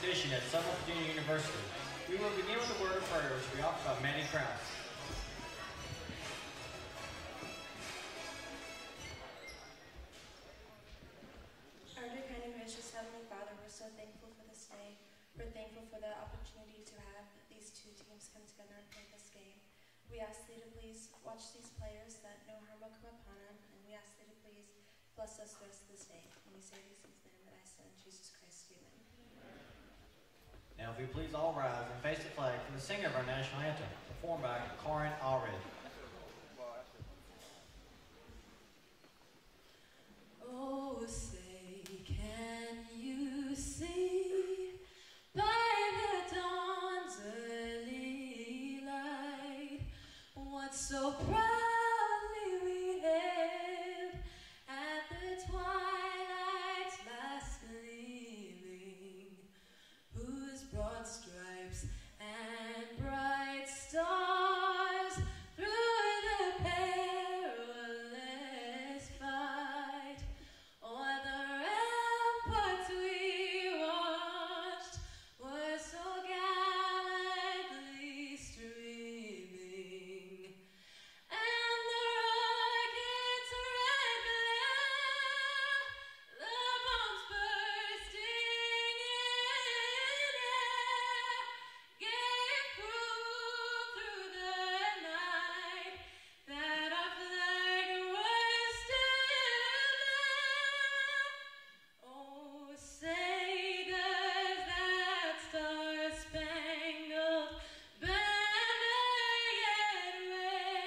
tradition at Southern Virginia University. We will begin with a word of prayer, which will be offered by Manny Krause. Our dear, kind, and gracious Heavenly Father, we're so thankful for this day. We're thankful for the opportunity to have these two teams come together and play this game. We ask thee to please watch these players, that no harm will come upon them, and we ask thee to please bless us the rest of this day. And we say these things in the name of thy Son, Jesus Christ. Amen. Now, if we please all rise and face the flag for the singing of our national anthem, performed by Corin Allred. Oh, say, can you see by the dawn's early light what so proudly we hailed at the twilight's last gleaming, whose broad stripes and bright stars through the perilous fight o'er the ramparts we watched were so gallantly streaming, and the rocket's red glare, the bombs bursting in air, gave proof through the night that our flag was still there. Oh, say does that star-spangled banner yet wave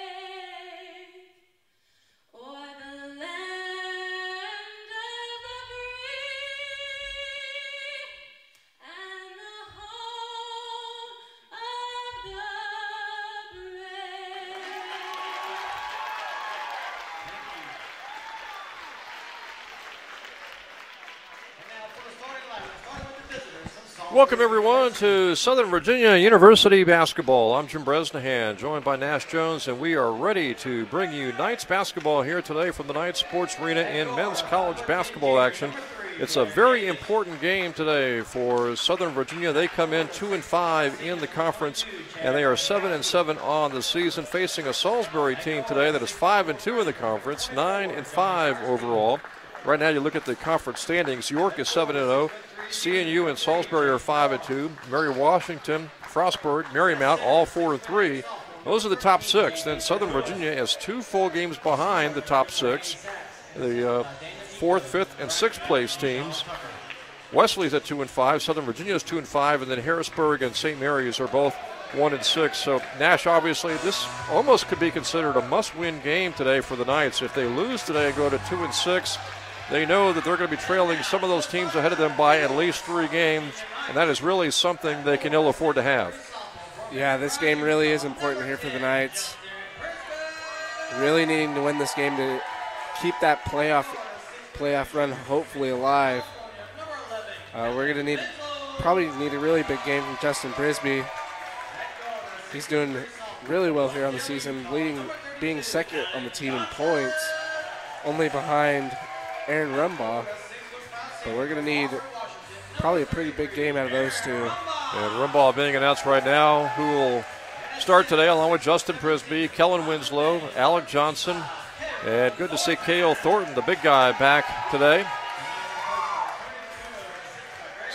o'er the land of the free and the home of the brave? And now for the starting lineup, starting with the visitors from Salt Welcome, Lake everyone, to Southern Virginia University basketball. I'm Jim Bresnahan, joined by Nash Jones, and we are ready to bring you Knights basketball here today from the Knights Sports Arena in men's college basketball action. It's a very important game today for Southern Virginia. They come in 2-5 in the conference, and they are 7-7 on the season, facing a Salisbury team today that is 5-2 in the conference, 9-5 overall. Right now, you look at the conference standings. York is 7-0. CNU and Salisbury are 5-2. Mary Washington, Frostburg, Marymount, all 4-3. Those are the top six. Then Southern Virginia is 2 full games behind the top six. The 4th, 5th, and 6th place teams. Wesley's at 2-5. Southern Virginia is 2-5, and then Harrisburg and St. Mary's are both 1-6. So Nash, obviously, this almost could be considered a must-win game today for the Knights. If they lose today and go to 2-6, they know that they're going to be trailing some of those teams ahead of them by at least 3 games, and that is really something they can ill afford to have. Yeah, this game really is important here for the Knights. Really needing to win this game to keep that playoff run hopefully alive. We're going to probably need a really big game from Justin Brisby. He's doing really well here on the season, being second on the team in points, only behind Aaron Rumbaugh. But we're going to need probably a pretty big game out of those two. And Rumbaugh being announced right now, who will start today along with Justin Brisby, Kellen Winslow, Alec Johnson, and good to see Cale Thornton, the big guy, back today.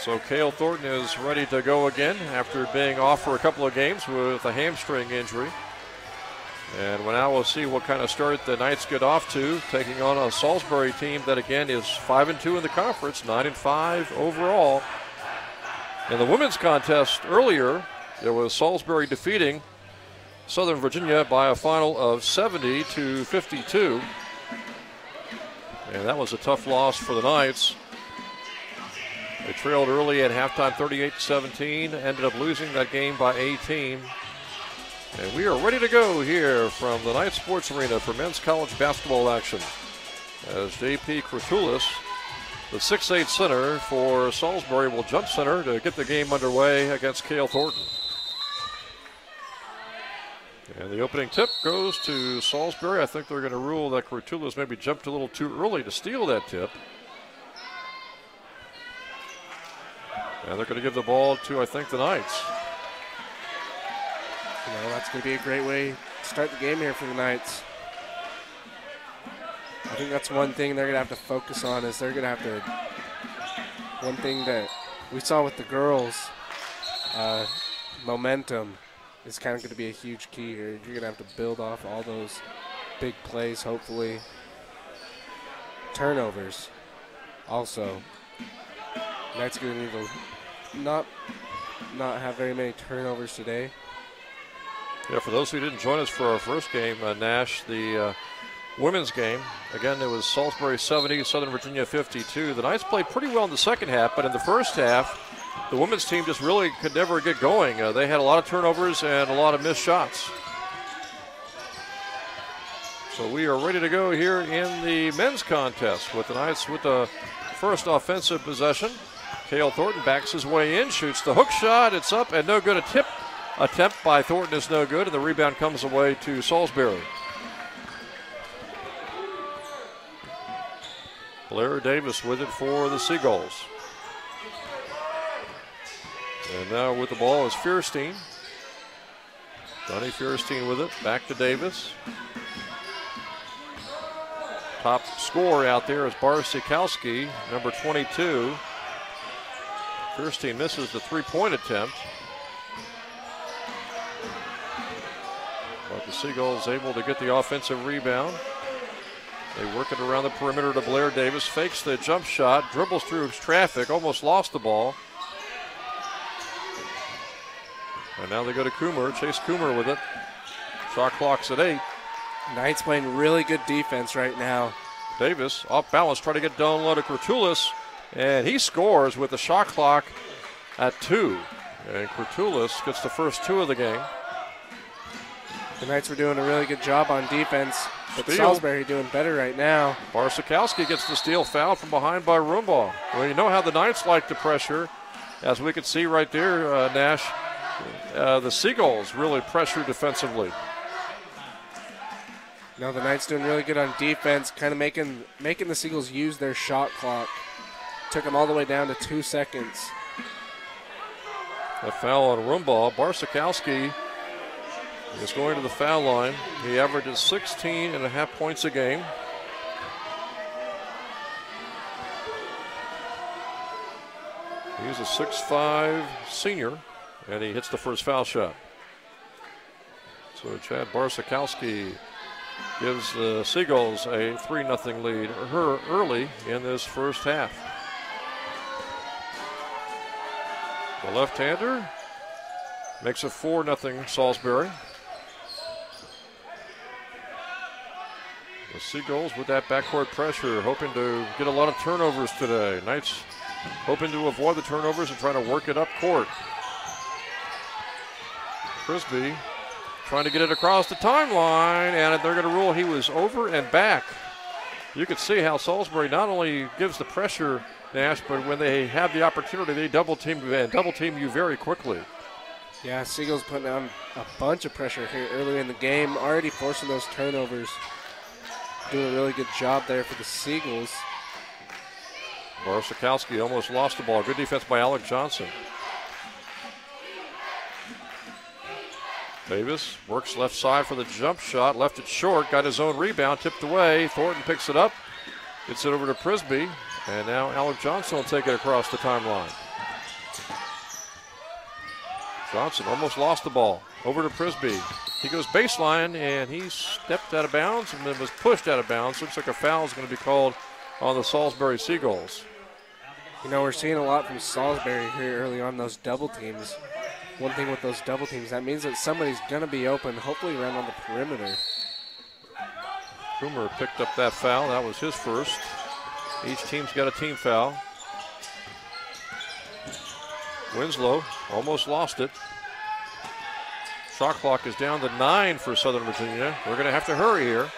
So Cale Thornton is ready to go again after being off for a couple of games with a hamstring injury. And now we'll see what kind of start the Knights get off to, taking on a Salisbury team that, again, is 5-2 in the conference, 9-5 overall. In the women's contest earlier, it was Salisbury defeating Southern Virginia by a final of 70-52. And that was a tough loss for the Knights. They trailed early at halftime 38-17, ended up losing that game by 18. And we are ready to go here from the Knights Sports Arena for men's college basketball action. As J.P. Kratulis, the 6'8 center for Salisbury, will jump center to get the game underway against Cale Thornton. And the opening tip goes to Salisbury. I think they're going to rule that Kratulis maybe jumped a little too early to steal that tip. And they're going to give the ball to, I think, the Knights. You know, that's going to be a great way to start the game here for the Knights. I think that's one thing they're going to have to focus on is they're going to have to, one thing that we saw with the girls, momentum is kind of going to be a huge key here. You're going to have to build off all those big plays, hopefully. Turnovers also. Knights going to need to not have very many turnovers today. Yeah, for those who didn't join us for our first game, Nash, the women's game, again, it was Salisbury 70, Southern Virginia 52. The Knights played pretty well in the second half, but in the first half, the women's team just really could never get going. They had a lot of turnovers and a lot of missed shots. So we are ready to go here in the men's contest with the Knights with the first offensive possession. Cale Thornton backs his way in, shoots the hook shot. It's up and no good. A tip attempt by Thornton is no good, and the rebound comes away to Salisbury. Blair Davis with it for the Seagulls. And now with the ball is Fierstein. Donnie Fierstein with it. Back to Davis. Top scorer out there is Barsikowski, number 22. Fierstein misses the three-point attempt. But the Seagulls able to get the offensive rebound. They work it around the perimeter to Blair Davis. Fakes the jump shot, dribbles through traffic, almost lost the ball. And now they go to Coomer, Chase Coomer with it. Shot clock's at 8. Knights playing really good defense right now. Davis off balance, trying to get down low to Kurtulis, and he scores with the shot clock at 2. And Kurtulis gets the first 2 of the game. The Knights were doing a really good job on defense, but Steal. Salisbury doing better right now. Barsikowski gets the steal, fouled from behind by Rumbaugh. Well, you know how the Knights like to pressure. As we can see right there, Nash, the Seagulls really pressure defensively. No, the Knights doing really good on defense, kind of making the Seagulls use their shot clock. Took them all the way down to 2 seconds. A foul on Rumbaugh. Barsikowski is going to the foul line. He averages 16.5 points a game. He's a 6'5" senior, and he hits the first foul shot. So Chad Barsikowski gives the Seagulls a 3-0 lead early in this first half. The left-hander makes it 4-0 Salisbury. The Seagulls with that backcourt pressure, hoping to get a lot of turnovers today. Knights hoping to avoid the turnovers and trying to work it up court. Frisbee trying to get it across the timeline, and they're going to rule he was over and back. You can see how Salisbury not only gives the pressure, Nash, but when they have the opportunity, they double team you very quickly. Yeah, Seagulls putting on a bunch of pressure here early in the game, already forcing those turnovers. Doing a really good job there for the Seagulls. Barsikowski almost lost the ball. Good defense by Alec Johnson. Davis works left side for the jump shot, left it short, got his own rebound, tipped away. Thornton picks it up, gets it over to Frisbee, and now Alec Johnson will take it across the timeline. Johnson almost lost the ball. Over to Frisbee. He goes baseline, and he stepped out of bounds and then was pushed out of bounds. Looks like a foul is going to be called on the Salisbury Seagulls. You know, we're seeing a lot from Salisbury here early on, those double teams. One thing with those double teams, that means that somebody's going to be open, hopefully around on the perimeter. Coomer picked up that foul. That was his first. Each team's got a team foul. Winslow almost lost it. Shot clock is down to 9 for Southern Virginia. We're going to have to hurry here.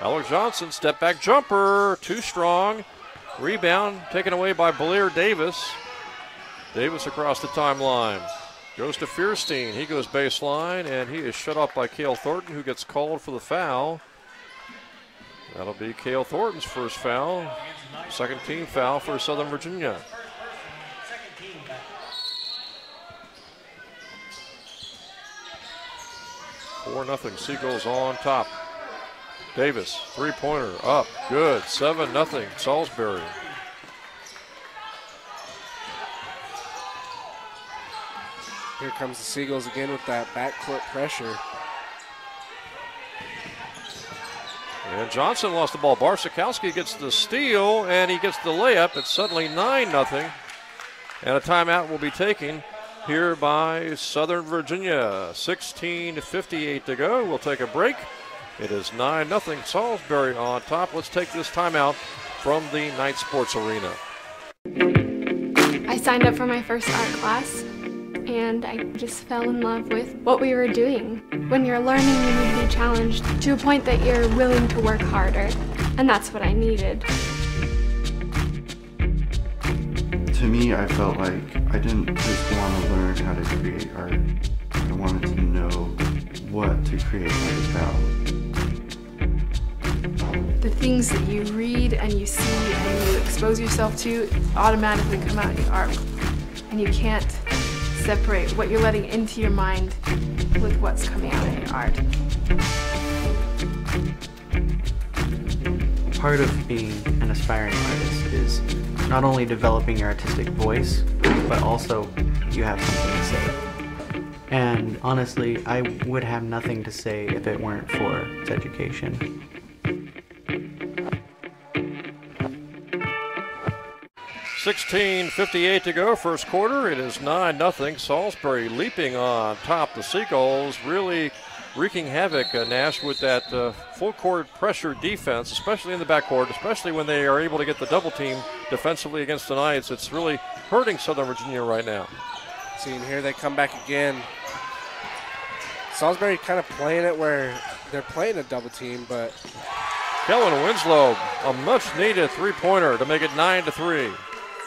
Alec Johnson, step back jumper, too strong. Rebound taken away by Blair Davis. Davis across the timeline. Goes to Fierstein. He goes baseline, and he is shut off by Cale Thornton, who gets called for the foul. That'll be Cale Thornton's first foul. Second team foul for Southern Virginia. 4-0 Seagulls on top. Davis, three-pointer, up, good, 7-0 Salisbury. Here comes the Seagulls again with that backcourt pressure. And Johnson lost the ball. Barsakowski gets the steal, and he gets the layup. It's suddenly 9-0. And a timeout will be taken here by Southern Virginia. 16:58 to go. We'll take a break. It is 9-0 Salisbury on top. Let's take this timeout from the Night Sports Arena. I signed up for my first art class, and I just fell in love with what we were doing. When you're learning, you need to be challenged to a point that you're willing to work harder, and that's what I needed. To me, I felt like I didn't just want to learn how to create art. I wanted to know what to create art about. The things that you read and you see and you expose yourself to automatically come out in your art, and you can't separate what you're letting into your mind with what's coming out in your art. Part of being an aspiring artist is not only developing your artistic voice, but also you have something to say. And honestly, I would have nothing to say if it weren't for its education. $16:58 to go, first quarter. It is 9-0. Salisbury leaping on top. The Seagulls really wreaking havoc, Nash, with that full court pressure defense, especially in the backcourt, especially when they are able to get the double team defensively against the Knights. It's really hurting Southern Virginia right now. Seeing here they come back again. Salisbury kind of playing it where they're playing a double team, but Kellen Winslow, a much-needed three-pointer to make it 9-3.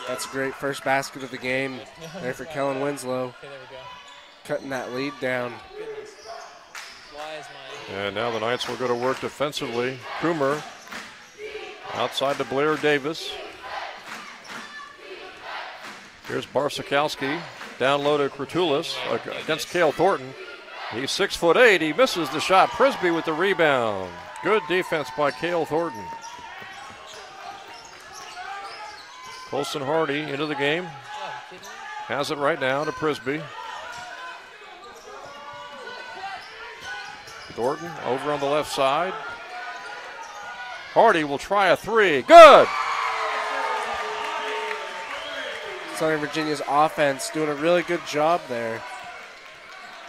That's a great first basket of the game there for Kellen Winslow. Okay, there we go. Cutting that lead down. Why is my... And now the Knights will go to work defensively. Coomer outside to Blair Davis. Here's Barsakowski. Down low to Kratulis against Cale Thornton. He's 6'8". He misses the shot. Prisby with the rebound. Good defense by Cale Thornton. Colson Hardy into the game. Has it right now to Prisby. Thornton over on the left side. Hardy will try a three. Good! Southern Virginia's offense doing a really good job there.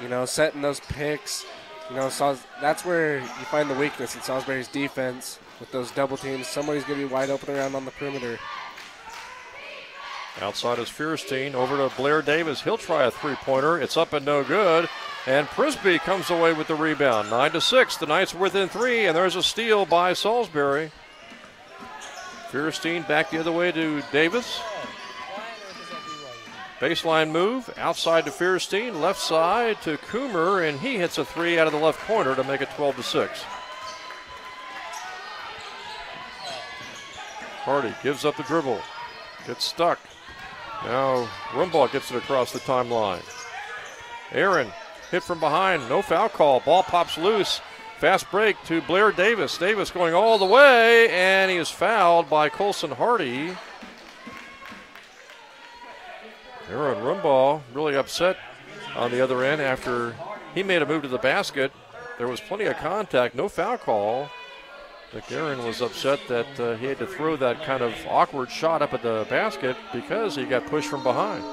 You know, setting those picks. You know, that's where you find the weakness in Salisbury's defense with those double teams. Somebody's going to be wide open around on the perimeter. Outside is Fierstein, over to Blair Davis. He'll try a three-pointer. It's up and no good. And Prisby comes away with the rebound. 9-6. The Knights are within three, and there's a steal by Salisbury. Fierstein back the other way to Davis. Baseline move, outside to Fierstein, left side to Coomer, and he hits a three out of the left corner to make it 12-6. Hardy gives up the dribble, gets stuck. Now Rumbaugh gets it across the timeline. Aaron hit from behind, no foul call. Ball pops loose. Fast break to Blair Davis. Davis going all the way, and he is fouled by Colson Hardy. Aaron Rumbaugh really upset on the other end after he made a move to the basket. There was plenty of contact, no foul call. I think Aaron was upset that he had to throw that kind of awkward shot up at the basket because he got pushed from behind.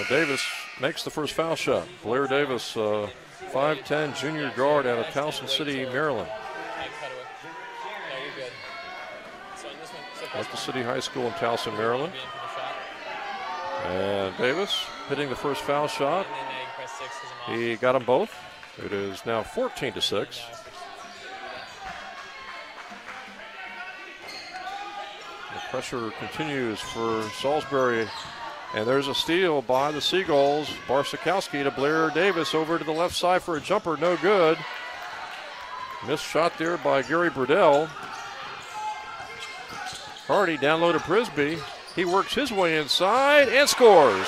Davis makes the first foul shot. Blair Davis, 5'10" junior guard out of Towson City, Maryland. Went to City High School in Towson, Maryland. And Davis hitting the first foul shot. He got them both. It is now 14-6. The pressure continues for Salisbury. And there's a steal by the Seagulls. Barsakowski to Blair Davis over to the left side for a jumper, no good. Missed shot there by Gary Burdell. Hardy down low to Prisby. He works his way inside and scores.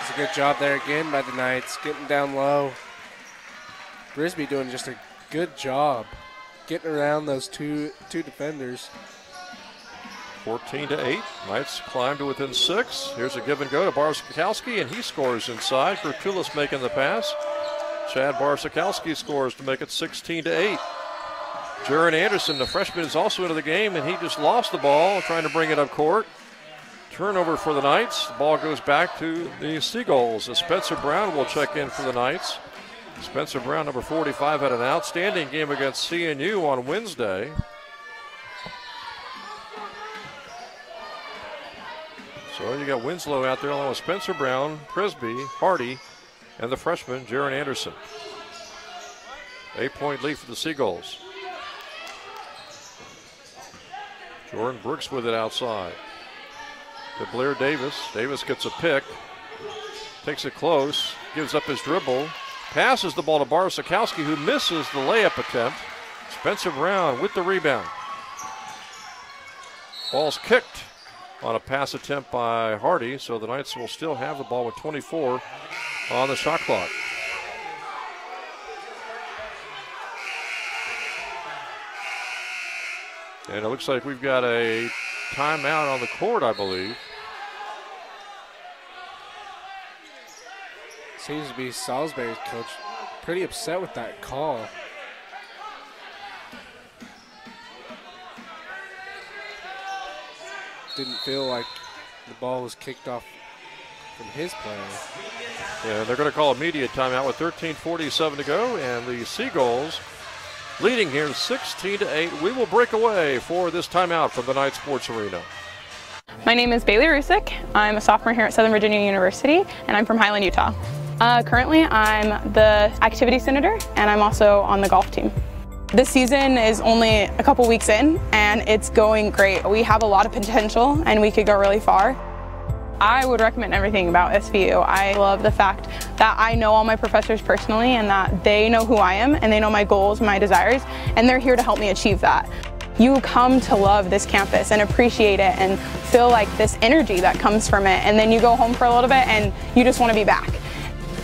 It's a good job there again by the Knights, getting down low. Brisbee doing just a good job getting around those two defenders. 14-8. Knights climb to within 6. Here's a give and go to Barsakowski, and he scores inside. Gertulis making the pass. Chad Barsakowski scores to make it 16-8. Jaron Anderson, the freshman, is also into the game, and he just lost the ball trying to bring it up court. Turnover for the Knights. The ball goes back to the Seagulls. As Spencer Brown will check in for the Knights. Spencer Brown, number 45, had an outstanding game against CNU on Wednesday. So you got Winslow out there along with Spencer Brown, Prisby, Hardy, and the freshman, Jaron Anderson. 8-point lead for the Seagulls. Jordan Brooks with it outside. To Blair Davis. Davis gets a pick. Takes it close. Gives up his dribble. Passes the ball to Barsakowski, who misses the layup attempt. Spencer Brown with the rebound. Ball's kicked on a pass attempt by Hardy, so the Knights will still have the ball with 24 on the shot clock. And it looks like we've got a timeout on the court, I believe. Seems to be Salisbury's coach pretty upset with that call. Didn't feel like the ball was kicked off from his player. Yeah, they're going to call a media timeout with 13:47 to go, and the Seagulls leading here 16-8. We will break away for this timeout from the Knight Sports Arena. My name is Bailey Rusick. I'm a sophomore here at Southern Virginia University, and I'm from Highland, Utah. Currently, I'm the activity senator, and I'm also on the golf team. This season is only a couple weeks in, and it's going great. We have a lot of potential, and we could go really far. I would recommend everything about SVU. I love the fact that I know all my professors personally, and that they know who I am, and they know my goals, my desires, and they're here to help me achieve that. You come to love this campus and appreciate it and feel like this energy that comes from it, and then you go home for a little bit and you just want to be back.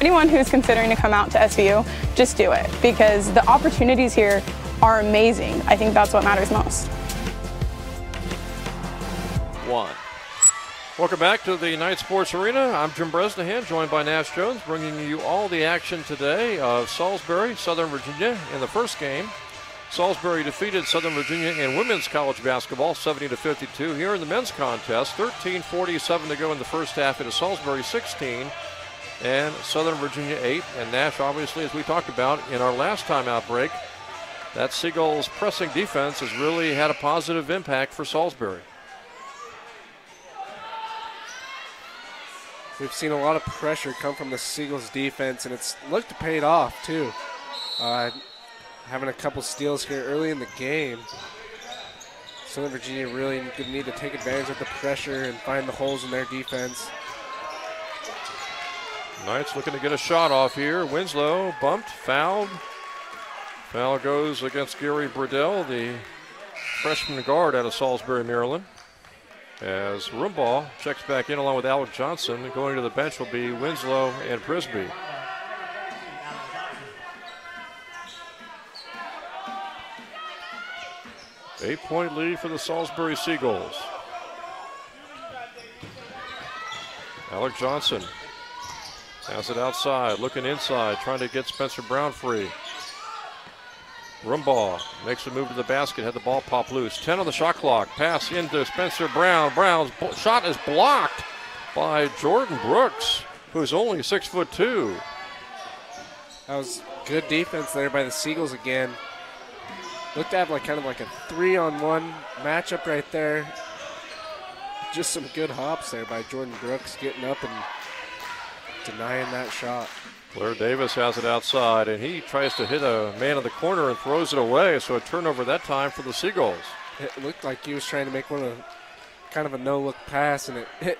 Anyone who's considering to come out to SVU, just do it, because the opportunities here are amazing. I think that's what matters most. One. Welcome back to the Knight Sports Arena. I'm Jim Bresnahan, joined by Nash Jones, bringing you all the action today of Salisbury, Southern Virginia in the first game. Salisbury defeated Southern Virginia in women's college basketball 70-52. Here in the men's contest, 13:47 to go in the first half. It is Salisbury 16 and Southern Virginia 8. And Nash, obviously, as we talked about in our last timeout break, that Seagulls pressing defense has really had a positive impact for Salisbury. We've seen a lot of pressure come from the Seagulls defense, and it's looked to pay it off too. Having a couple steals here early in the game. Southern Virginia really need to take advantage of the pressure and find the holes in their defense. Knights looking to get a shot off here. Winslow bumped, fouled. Foul goes against Gary Burdell, the freshman guard out of Salisbury, Maryland. As Rumball checks back in along with Alec Johnson. Going to the bench will be Winslow and Prisby. Eight-point lead for the Salisbury Seagulls. Alec Johnson has it outside, looking inside, trying to get Spencer Brown free. Rumball makes a move to the basket, had the ball pop loose. 10 on the shot clock. Pass into Spencer Brown. Brown's shot is blocked by Jordan Brooks, who's only 6'2". That was good defense there by the Seagulls again. Looked to have kind of a 3-on-1 matchup right there. Just some good hops there by Jordan Brooks, getting up and denying that shot. Blair Davis has it outside, and he tries to hit a man in the corner and throws it away, so a turnover that time for the Seagulls. It looked like he was trying to make kind of a no-look pass, and it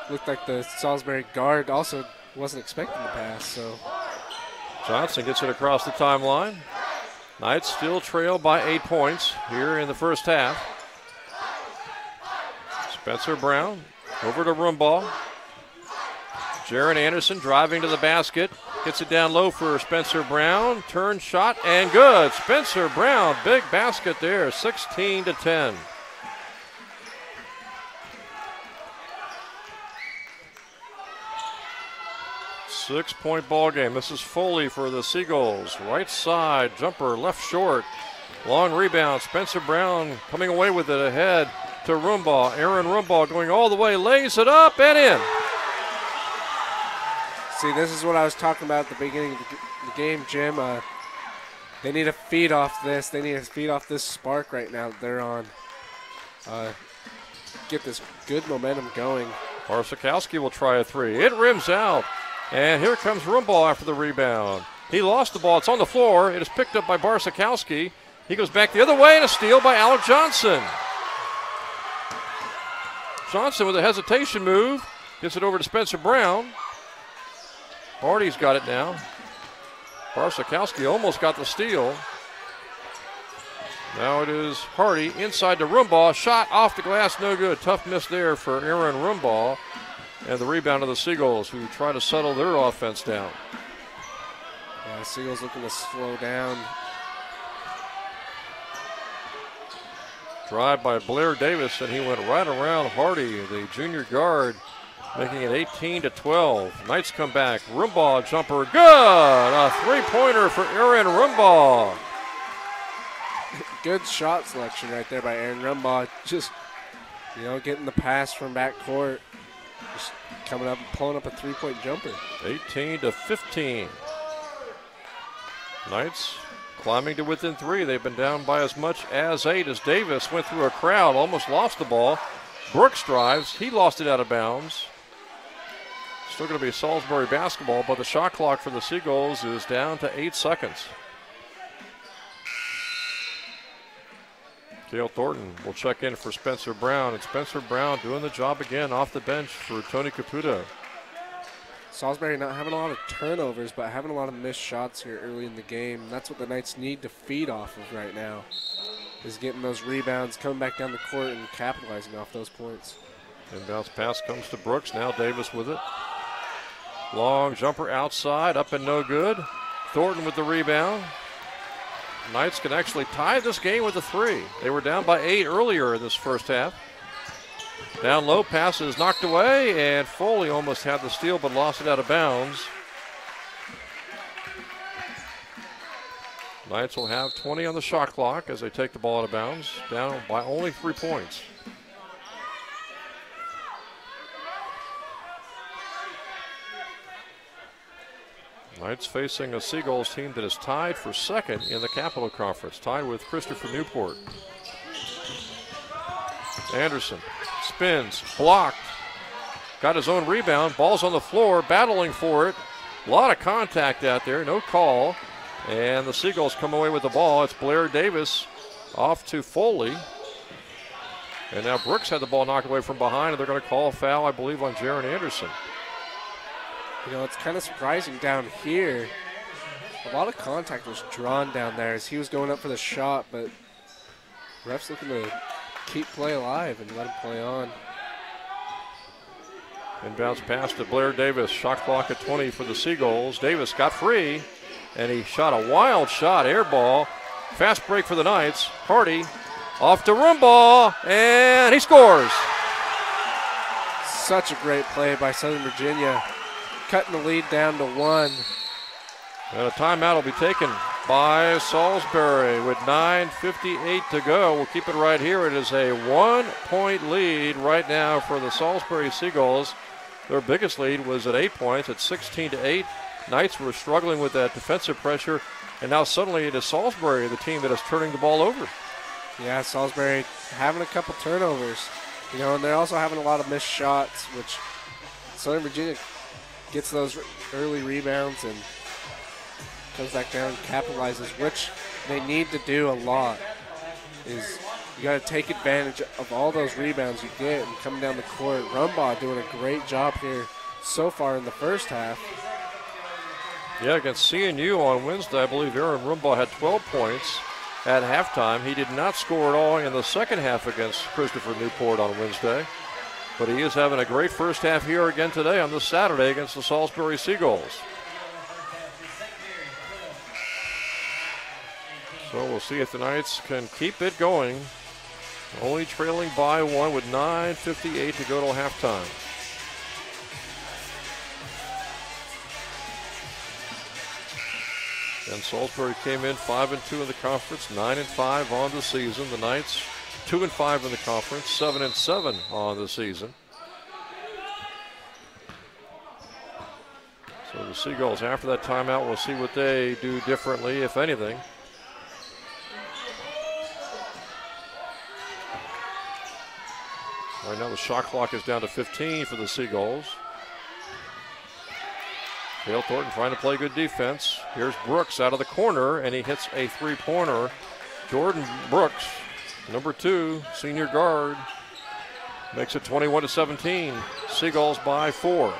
looked like the Salisbury guard also wasn't expecting the pass. So Johnson gets it across the timeline. Knights still trail by 8 points here in the first half. Spencer Brown over to Rumball. Jaron Anderson driving to the basket. Gets it down low for Spencer Brown. Turn shot and good. Spencer Brown, big basket there, 16-10. Six-point ball game. This is Foley for the Seagulls. Right side, jumper, left short. Long rebound. Spencer Brown coming away with it ahead to Rumbaugh. Aaron Rumbaugh going all the way, lays it up and in. See, this is what I was talking about at the beginning of the game, Jim. They need to feed off this. They need to feed off this spark right now that they're on. Get this good momentum going. Barsakowski will try a three. It rims out. And here comes Rumbaugh after the rebound. He lost the ball. It's on the floor. It is picked up by Barsakowski. He goes back the other way and a steal by Alec Johnson. Johnson with a hesitation move. Gets it over to Spencer Brown. Hardy's got it now. Barsakowski almost got the steal. Now it is Hardy inside to Rumbaugh. Shot off the glass, no good. Tough miss there for Aaron Rumbaugh. And the rebound of the Seagulls, who try to settle their offense down. Yeah, Seagulls looking to slow down. Drive by Blair Davis, and he went right around Hardy, the junior guard, making it 18-12. Knights come back. Rumbaugh jumper, good! A three-pointer for Aaron Rumbaugh. Good shot selection right there by Aaron Rumbaugh. Just, getting the pass from backcourt. Just coming up and pulling up a three-point jumper. 18-15. Knights climbing to within three. They've been down by as much as 8 as Davis went through a crowd, almost lost the ball. Brooks drives. He lost it out of bounds. Still going to be Salisbury basketball, but the shot clock for the Seagulls is down to 8 seconds. Cale Thornton will check in for Spencer Brown, and Spencer Brown doing the job again off the bench for Tony Caputo. Salisbury not having a lot of turnovers, but having a lot of missed shots here early in the game. That's what the Knights need to feed off of right now, is getting those rebounds, coming back down the court and capitalizing off those points. Inbounds pass comes to Brooks. Now Davis with it. Long jumper outside, up and no good. Thornton with the rebound. Knights can actually tie this game with a three. They were down by 8 earlier in this first half. Down low, pass is knocked away, and Foley almost had the steal but lost it out of bounds. Knights will have 20 on the shot clock as they take the ball out of bounds, down by only 3 points. Knights facing a Seagulls team that is tied for second in the Capital Conference, tied with Christopher Newport. Anderson spins, blocked, got his own rebound, ball's on the floor, battling for it. A lot of contact out there, no call. And the Seagulls come away with the ball. It's Blair Davis off to Foley. And now Brooks had the ball knocked away from behind, and they're going to call a foul, I believe, on Jaron Anderson. It's kind of surprising down here. A lot of contact was drawn down there as he was going up for the shot, but refs looking to keep play alive and let him play on. Inbounds pass to Blair Davis. Shot clock at 20 for the Seagulls. Davis got free, and he shot a wild shot, air ball. Fast break for the Knights. Hardy off to Rumbaugh, and he scores. Such a great play by Southern Virginia, cutting the lead down to 1. And a timeout will be taken by Salisbury with 9:58 to go. We'll keep it right here. It is a 1-point lead right now for the Salisbury Seagulls. Their biggest lead was at 8 points at 16-8. Knights were struggling with that defensive pressure, and now suddenly it is Salisbury, the team that is turning the ball over. Yeah, Salisbury having a couple turnovers, and they're also having a lot of missed shots, which Southern Virginia gets those early rebounds and comes back down and capitalizes, which they need to do a lot. Is you got to take advantage of all those rebounds you get and coming down the court. Rumbaugh doing a great job here so far in the first half. Yeah, against CNU on Wednesday, I believe Aaron Rumbaugh had 12 points at halftime. He did not score at all in the second half against Christopher Newport on Wednesday. But he is having a great first half here again today on this Saturday against the Salisbury Seagulls. So we'll see if the Knights can keep it going. Only trailing by 1 with 9:58 to go till halftime. And Salisbury came in 5-2 in the conference, 9-5 on the season. The Knights 2-5 in the conference, 7-7 on the season. So the Seagulls, after that timeout, we'll see what they do differently, if anything. Right now the shot clock is down to 15 for the Seagulls. Cale Thornton trying to play good defense. Here's Brooks out of the corner, and he hits a three-pointer. Jordan Brooks, number 2, senior guard, makes it 21-17. Seagulls by 4.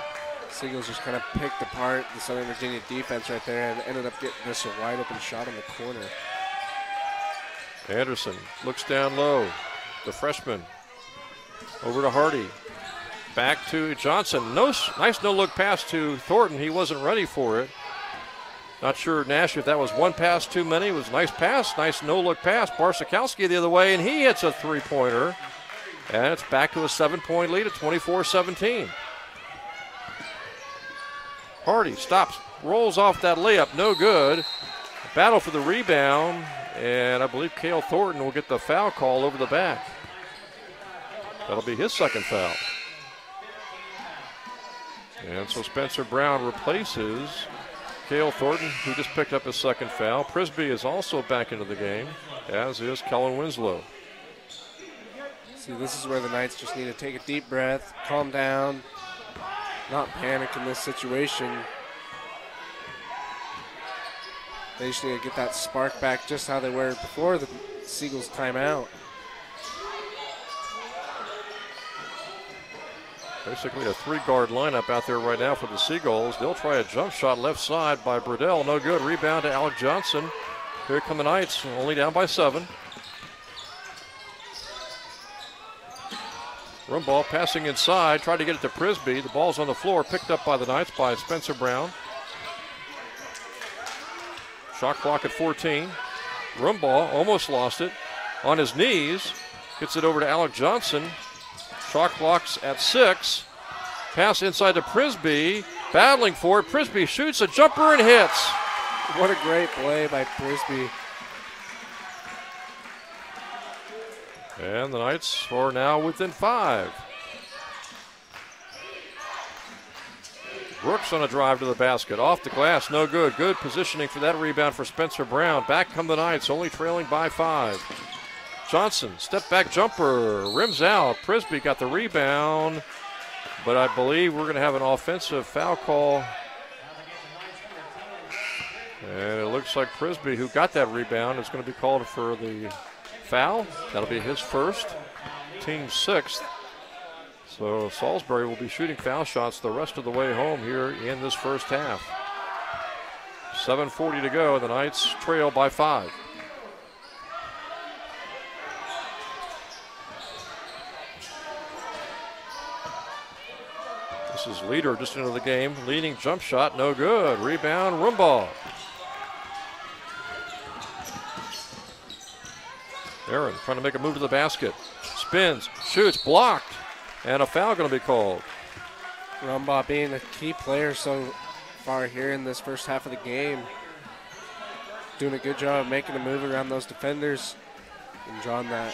Seagulls just kind of picked apart the Southern Virginia defense right there and ended up getting this a wide open shot in the corner. Anderson looks down low. The freshman over to Hardy. Back to Johnson. Nice no-look pass to Thornton. He wasn't ready for it. Not sure, Nash, if that was one pass too many. It was a nice pass, nice no-look pass. Barsakowski the other way, and he hits a three-pointer. And it's back to a 7-point lead at 24-17. Hardy stops, rolls off that layup, no good. Battle for the rebound, and I believe Cale Thornton will get the foul call over the back. That'll be his second foul. And so Spencer Brown replaces Cale Thornton, who just picked up his second foul. Prisby is also back into the game, as is Kellen Winslow. See, this is where the Knights just need to take a deep breath, calm down, not panic in this situation. They just need to get that spark back just how they were before the Seagulls timeout. Basically a three-guard lineup out there right now for the Seagulls. They'll try a jump shot left side by Burdell. No good. Rebound to Alec Johnson. Here come the Knights, only down by 7. Rumball passing inside. Tried to get it to Prisby. The ball's on the floor. Picked up by the Knights by Spencer Brown. Shot clock at 14. Rumball almost lost it. On his knees. Gets it over to Alec Johnson. Shot clock's at 6. Pass inside to Prisby. Battling for it. Prisby shoots a jumper and hits. What a great play by Prisby. And the Knights are now within 5. Brooks on a drive to the basket. Off the glass, no good. Good positioning for that rebound for Spencer Brown. Back come the Knights, only trailing by 5. Johnson, step back jumper, rims out. Prisby got the rebound, but I believe we're going to have an offensive foul call. And it looks like Prisby, who got that rebound, is going to be called for the foul. That'll be his first, team 6th. So Salisbury will be shooting foul shots the rest of the way home here in this first half. 7:40 to go. The Knights trail by 5. This is Leader just into the game. Leading jump shot, no good. Rebound, Rumball. Aaron trying to make a move to the basket. Spins, shoots, blocked. And a foul going to be called. Rumball being a key player so far here in this first half of the game. Doing a good job of making a move around those defenders and drawing the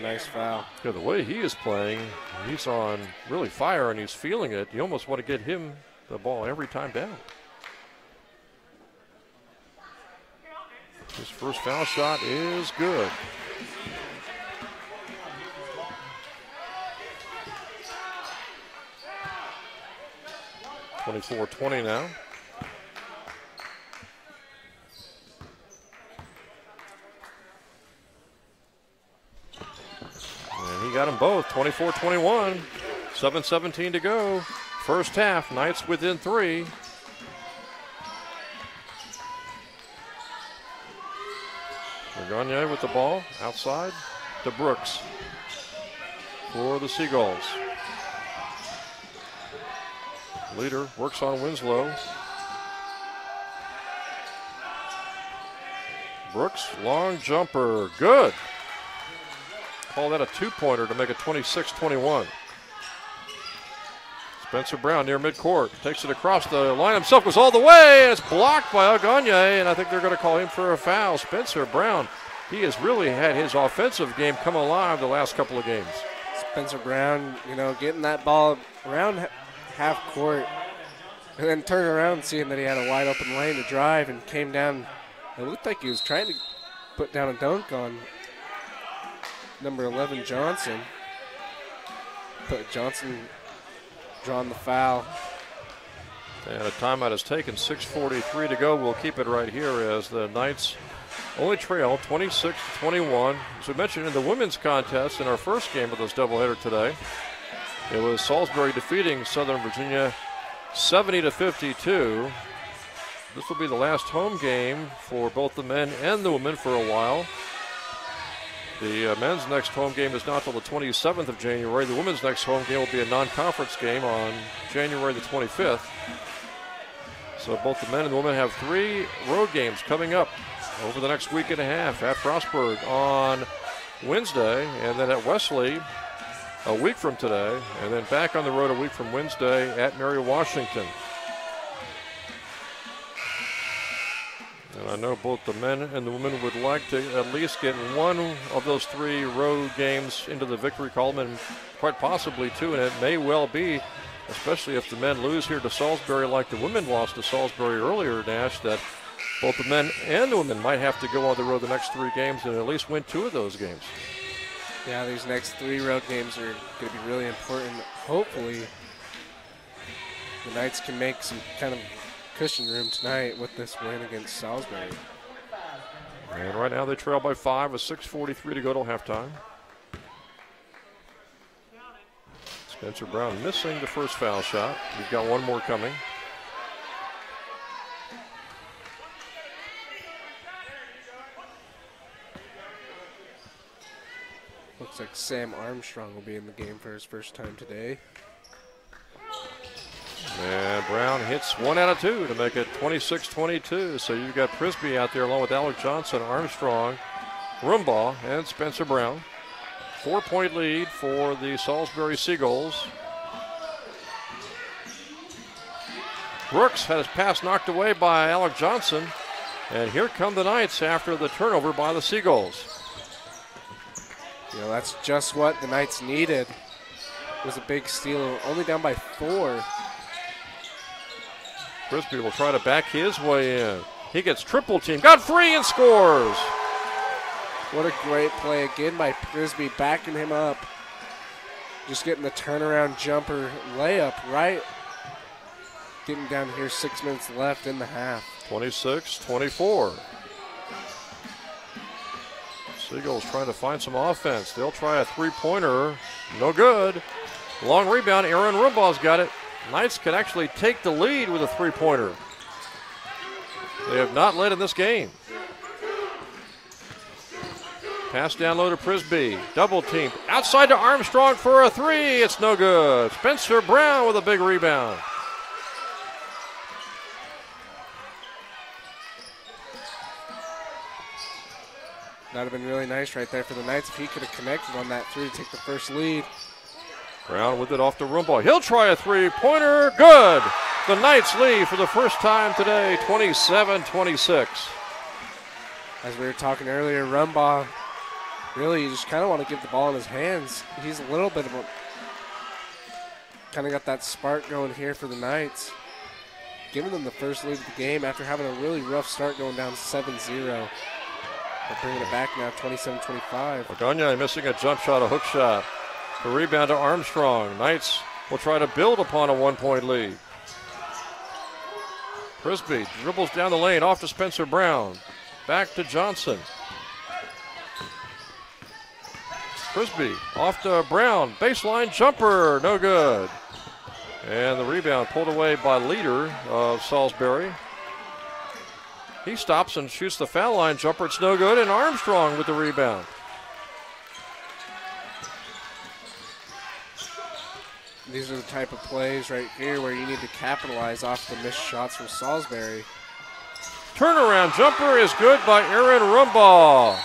nice foul. Yeah, the way he is playing, he's on really fire and he's feeling it. You almost want to get him the ball every time down. His first foul shot is good. (24-20) now. And he got them both, 24-21. 7:17 to go. First half, Knights within 3. Gagne with the ball outside to Brooks. for the Seagulls. Leader works on Winslow. Brooks, long jumper, good. Call that a two-pointer to make it 26-21. Spencer Brown near midcourt, takes it across the line himself, goes all the way, and it's blocked by Gagne, and I think they're going to call him for a foul. Spencer Brown, he has really had his offensive game come alive the last couple of games. Spencer Brown, you know, getting that ball around half court and then turning around seeing that he had a wide open lane to drive and came down. It looked like he was trying to put down a dunk on number 11, Johnson. But Johnson drawing the foul. And a timeout is taken, 6:43 to go. We'll keep it right here as the Knights only trail 26-21. As we mentioned in the women's contest in our first game of this doubleheader today, it was Salisbury defeating Southern Virginia 70-52. This will be the last home game for both the men and the women for a while. The men's next home game is not until the 27th of January. The women's next home game will be a non-conference game on January the 25th. So both the men and the women have 3 road games coming up over the next week and a half. At Frostburg on Wednesday, and then at Wesley a week from today, and then back on the road a week from Wednesday at Mary Washington. And I know both the men and the women would like to at least get one of those 3 road games into the victory column, and quite possibly 2, and it may well be, especially if the men lose here to Salisbury like the women lost to Salisbury earlier, Nash, that both the men and the women might have to go on the road the next 3 games and at least win 2 of those games. Yeah, these next 3 road games are going to be really important. Hopefully, the Knights can make some kind of cushion room tonight with this win against Salisbury. And right now they trail by 5 with 6:43 to go till halftime. Spencer Brown missing the first foul shot. We've got one more coming. Looks like Sam Armstrong will be in the game for his first time today. And Brown hits 1 out of 2 to make it 26-22. So you've got Prisby out there along with Alec Johnson, Armstrong, Rumbaugh, and Spencer Brown. 4-point lead for the Salisbury Seagulls. Brooks had his pass knocked away by Alec Johnson. And here come the Knights after the turnover by the Seagulls. You know, that's just what the Knights needed. It was a big steal, only down by 4. Prisby will try to back his way in. He gets triple teamed, got free and scores. What a great play again by Prisby, backing him up. Just getting the turnaround jumper layup right. Getting down here, 6 minutes left in the half. 26-24. Seagulls trying to find some offense. They'll try a 3-pointer. No good. Long rebound. Aaron Rumbaugh's got it. Knights can actually take the lead with a 3-pointer. They have not led in this game. Pass down low to Prisby. Double team. Outside to Armstrong for a 3. It's no good. Spencer Brown with a big rebound. That would have been really nice right there for the Knights if he could have connected on that 3 to take the first lead. Brown with it off to Rumbaugh. He'll try a 3-pointer. Good. The Knights lead for the first time today, 27-26. As we were talking earlier, Rumbaugh, really you just kind of want to give the ball in his hands. He's a little bit of a, kind of got that spark going here for the Knights. Giving them the first lead of the game after having a really rough start going down 7-0. They're bringing it back now, 27-25. Gagne missing a jump shot, a hook shot. The rebound to Armstrong. Knights will try to build upon a 1-point lead. Prisby dribbles down the lane, off to Spencer Brown. Back to Johnson. Prisby off to Brown. Baseline jumper, no good. And the rebound pulled away by leader of Salisbury. He stops and shoots the foul line jumper. It's no good, and Armstrong with the rebound. These are the type of plays right here where you need to capitalize off the missed shots from Salisbury. Turnaround jumper is good by Aaron Rumbaugh.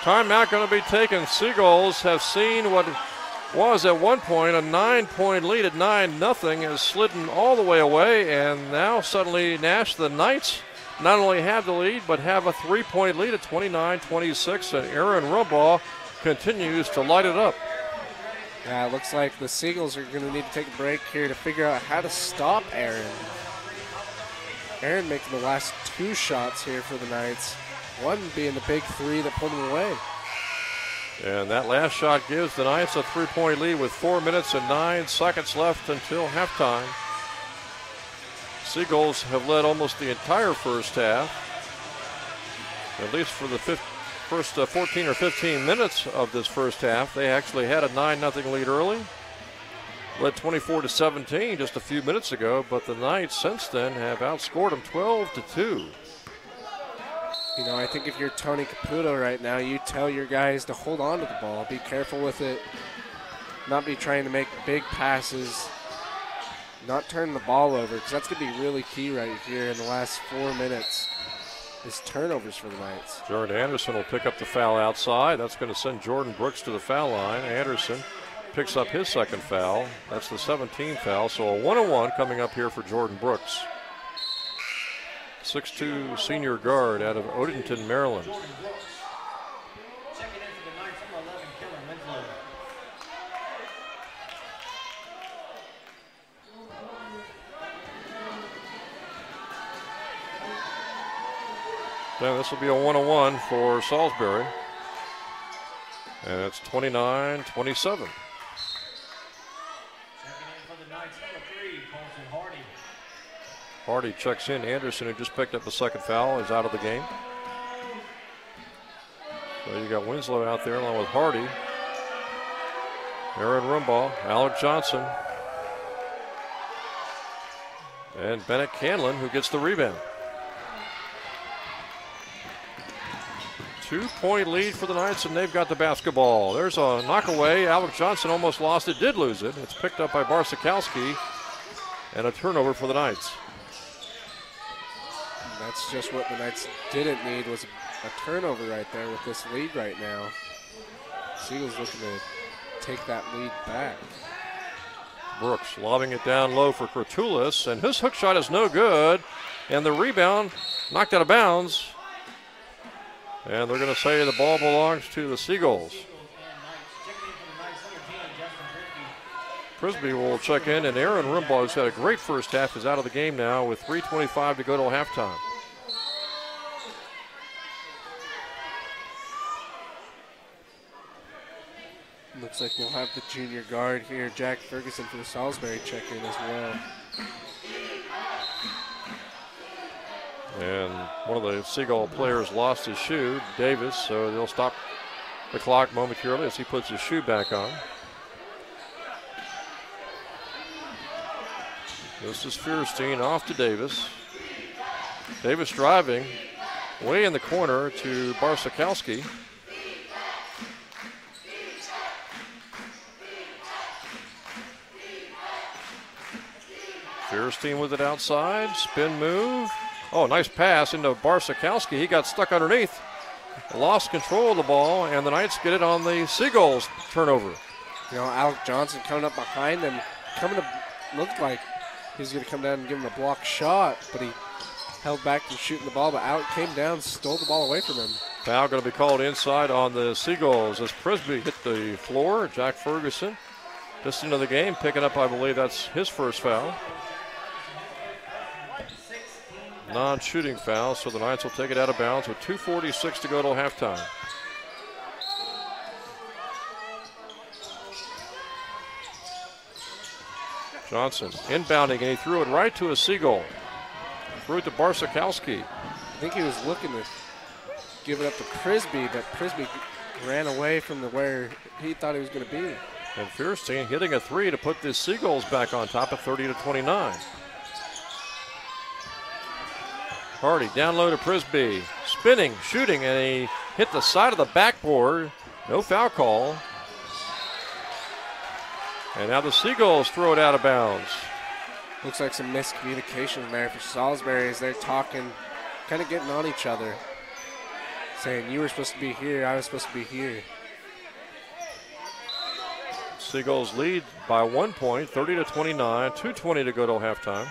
Timeout going to be taken. Seagulls have seen what was at one point a 9-point lead at 9-0 has slidden all the way away, and now suddenly Nash, the Knights, not only have the lead but have a 3-point lead at 29-26, and Aaron Rumbaugh continues to light it up. Yeah, it looks like the Seagulls are going to need to take a break here to figure out how to stop Aaron. Aaron making the last 2 shots here for the Knights, one being the big 3 that pulled him away. And that last shot gives the Knights a 3-point lead with 4 minutes and 9 seconds left until halftime. Seagulls have led almost the entire first half, at least for the first 14 or 15 minutes of this first half. They actually had a 9-0 lead early, led 24-17 just a few minutes ago, but the Knights since then have outscored them 12-2. You know, I think if you're Tony Caputo right now, you tell your guys to hold on to the ball, be careful with it, not be trying to make big passes, not turn the ball over, because that's going to be really key right here in the last 4 minutes, is turnovers for the Knights. Jordan Anderson will pick up the foul outside. That's going to send Jordan Brooks to the foul line. Anderson picks up his second foul. That's the 17th foul, so a 1-on-1 coming up here for Jordan Brooks. 6'2" senior guard out of Odenton, Maryland. Checking in for the Knights, number 11, Kellen Winslow. Then this will be a 1-on-1 for Salisbury. And it's 29-27. Checking in for the Knights, number 3, Colton Hardy. Hardy checks in. Anderson, who just picked up the second foul, is out of the game. So you got Winslow out there along with Hardy. Aaron Rumbaugh, Alec Johnson, and Bennett Canlin, who gets the rebound. 2-point lead for the Knights, and they've got the basketball. There's a knockaway. Alec Johnson almost lost it, did lose it. It's picked up by Barsakowski, and a turnover for the Knights. That's just what the Knights didn't need, was a turnover right there with this lead right now. Seagulls looking to take that lead back. Brooks lobbing it down low for Kurtulis, and his hook shot is no good, and the rebound knocked out of bounds. And they're going to say the ball belongs to the Seagulls. Prisby will check in, and Aaron Rumbaugh, who's had a great first half, is out of the game now with 3:25 to go till halftime. Looks like we'll have the junior guard here, Jack Ferguson, for the Salisbury check-in as well. And one of the Seagull players lost his shoe, Davis, so they'll stop the clock momentarily as he puts his shoe back on. This is Fierstein off to Davis. Davis driving way in the corner to Barsakowski. Fierstein with it outside, spin move. Oh, nice pass into Barsakowski. He got stuck underneath, lost control of the ball, and the Knights get it on the Seagulls turnover. You know, Alec Johnson coming up behind them, looked like he was going to come down and give him a block shot, but he held back from shooting the ball, but Alec came down, stole the ball away from him. Foul going to be called inside on the Seagulls as Prisby hit the floor. Jack Ferguson just into the game, picking up, I believe that's his first foul. Non-shooting foul, so the Knights will take it out of bounds with 2:46 to go till halftime. Johnson inbounding, and he threw it right to a Seagull. Threw it to Barsakowski. I think he was looking to give it up to Prisby, but Prisby ran away from where he thought he was going to be. And Fierstein hitting a three to put the Seagulls back on top at 30-29. Hardy down low to Prisby, spinning, shooting, and he hit the side of the backboard. No foul call. And now the Seagulls throw it out of bounds. Looks like some miscommunication there for Salisbury as they're talking, kind of getting on each other. Saying, you were supposed to be here, I was supposed to be here. Seagulls lead by 1 point, 30-29, 2:20 to go till halftime.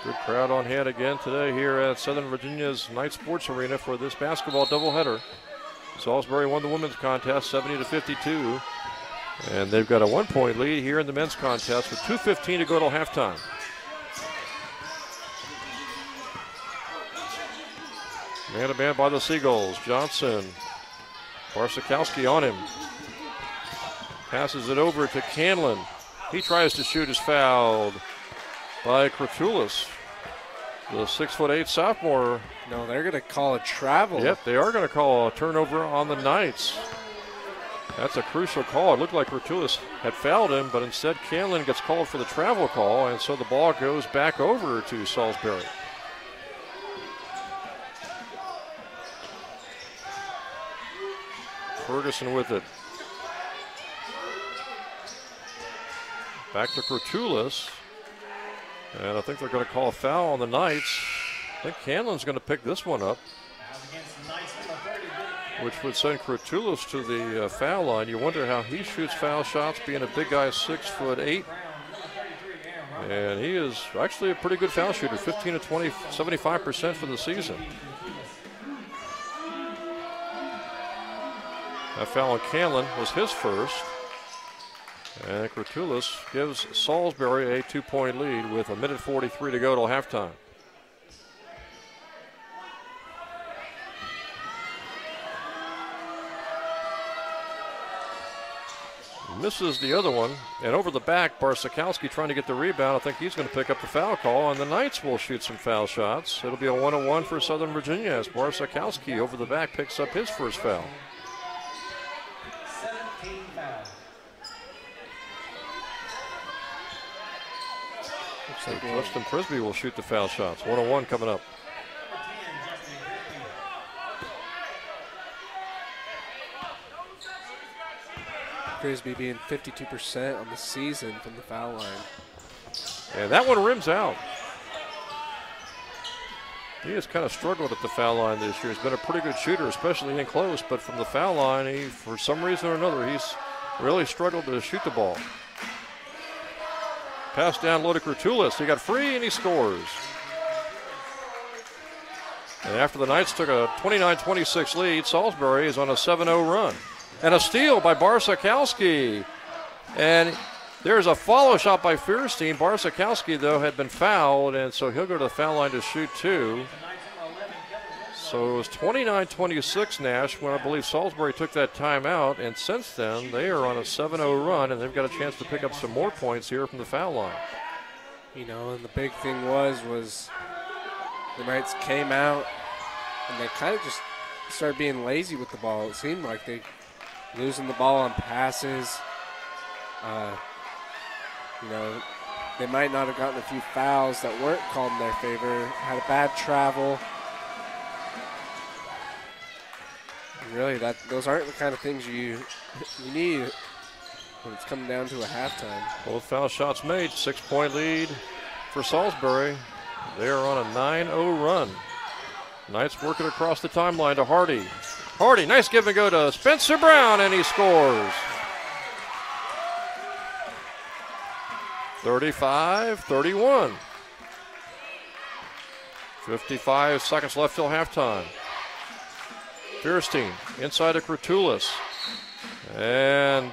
Good crowd on hand again today here at Southern Virginia's Night Sports Arena for this basketball doubleheader. Salisbury won the women's contest 70-52. And they've got a 1 point lead here in the men's contest with 2:15 to go till halftime. Man to man by the Seagulls. Johnson. Barsakowski on him. Passes it over to Canlin. He tries to shoot, is fouled by Kratulis, the 6'8" sophomore. No, they're going to call a travel. Yep, they are going to call a turnover on the Knights. That's a crucial call. It looked like Kratulis had fouled him, but instead Canlin gets called for the travel call, and so the ball goes back over to Salisbury. Ferguson with it. Back to Kratulis. And I think they're going to call a foul on the Knights. I think Canlin's going to pick this one up, which would send Kratulis to the foul line. You wonder how he shoots foul shots, being a big guy, 6'8". And he is actually a pretty good foul shooter, 15 to 20, 75% for the season. That foul on Canlin was his first. And Kratulis gives Salisbury a 2 point lead with 1:43 to go till halftime. Misses the other one, and over the back, Barsakowski trying to get the rebound. I think he's going to pick up the foul call, and the Knights will shoot some foul shots. It'll be a 1-on-1 for Southern Virginia as Barsakowski over the back picks up his first foul. 17 fouls. So Justin Prisby will shoot the foul shots. 1-on-1 coming up. Prisby being 52% on the season from the foul line. And that one rims out. He has kind of struggled at the foul line this year. He's been a pretty good shooter, especially in close, but from the foul line, he, for some reason or another, he's really struggled to shoot the ball. Pass down low to Kratulis. He got free and he scores. And after the Knights took a 29-26 lead, Salisbury is on a 7-0 run. And a steal by Barsakowski. And there's a follow shot by Fierstein. Barsakowski, though, had been fouled, and so he'll go to the foul line to shoot two. So it was 29-26 Nash when I believe Salisbury took that timeout, and since then they are on a 7-0 run, and they've got a chance to pick up some more points here from the foul line. You know, and the big thing was the Knights came out and they kind of just started being lazy with the ball. It seemed like they losing the ball on passes. You know, they might not have gotten a few fouls that weren't called in their favor, had a bad travel. Really, those aren't the kind of things you need when it's coming down to a halftime. Both foul shots made, 6 point lead for Salisbury. They are on a 9-0 run. Knights working across the timeline to Hardy. Hardy, nice give and go to Spencer Brown, and he scores. 35-31. 55 seconds left till halftime. Fierstein inside to Kratulis. And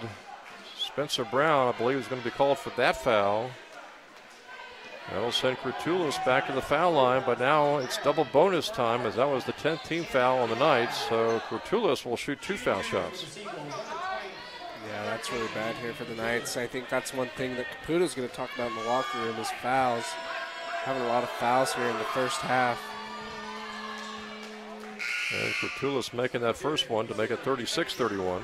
Spencer Brown, I believe, is going to be called for that foul. That'll send Kratulis back to the foul line, but now it's double bonus time as that was the 10th team foul on the Knights. So Kratulis will shoot 2 foul shots. Yeah, that's really bad here for the Knights. I think that's one thing that Caputo's going to talk about in the locker room is fouls. Having a lot of fouls here in the first half. And Kratulis making that first one to make it 36-31.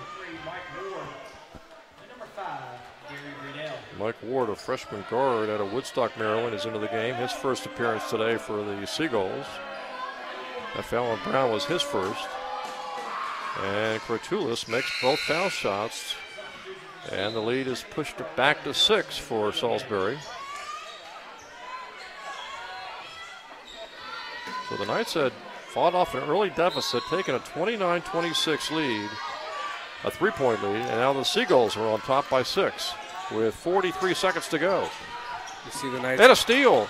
Mike Ward, a freshman guard out of Woodstock, Maryland, is into the game. His first appearance today for the Seagulls. That foul on Brown was his first. And Kratulis makes both foul shots And the lead is pushed back to 6 for Salisbury. So the Knights had fought off an early deficit, taking a 29-26 lead, a 3-point lead, and now the Seagulls are on top by 6 with 43 seconds to go. You see the Knights. And a steal.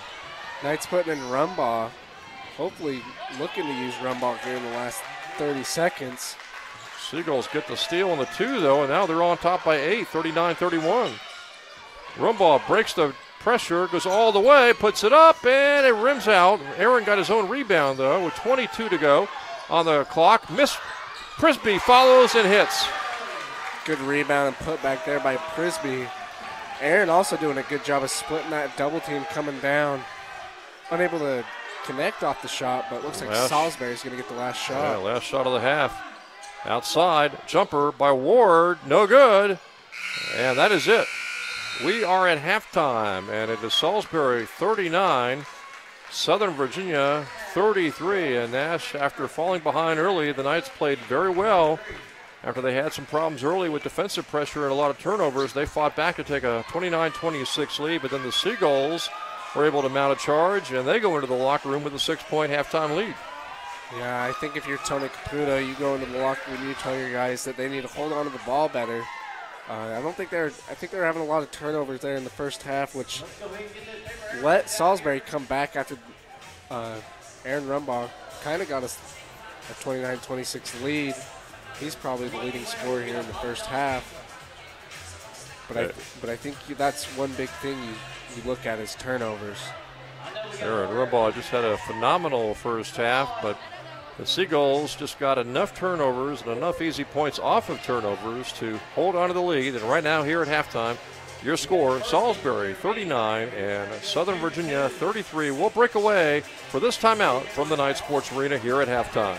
Knights putting in Rumbaugh, hopefully looking to use Rumbaugh here in the last 30 seconds. Seagulls get the steal on the 2, though, and now they're on top by 8, 39-31. Rumbaugh breaks the pressure, goes all the way, puts it up, and it rims out. Aaron got his own rebound, though, with 22 to go on the clock. Miss Prisby follows and hits. Good rebound and put back there by Prisby. Aaron also doing a good job of splitting that double team coming down. Unable to connect off the shot, but looks like Salisbury's going to get the last shot. Yeah, last shot of the half. Outside, jumper by Ward, no good. And that is it. We are at halftime, and it is Salisbury 39, Southern Virginia 33. And Nash, after falling behind early, the Knights played very well. After they had some problems early with defensive pressure and a lot of turnovers, they fought back to take a 29-26 lead, but then the Seagulls were able to mount a charge, and they go into the locker room with a 6-point halftime lead. Yeah, I think if you're Tony Caputo, you go into the locker room, you tell your guys that they need to hold on to the ball better. I think they're having a lot of turnovers there in the first half, which let Salisbury come back after Aaron Rumbaugh kind of got us a 29-26 lead. He's probably the leading scorer here in the first half. But I think that's one big thing you look at is turnovers. Aaron Rumbaugh just had a phenomenal first half, but the Seagulls just got enough turnovers and enough easy points off of turnovers to hold on to the lead. And right now here at halftime, your score, Salisbury 39 and Southern Virginia 33. We'll break away for this timeout from the Knight Sports Arena here at halftime.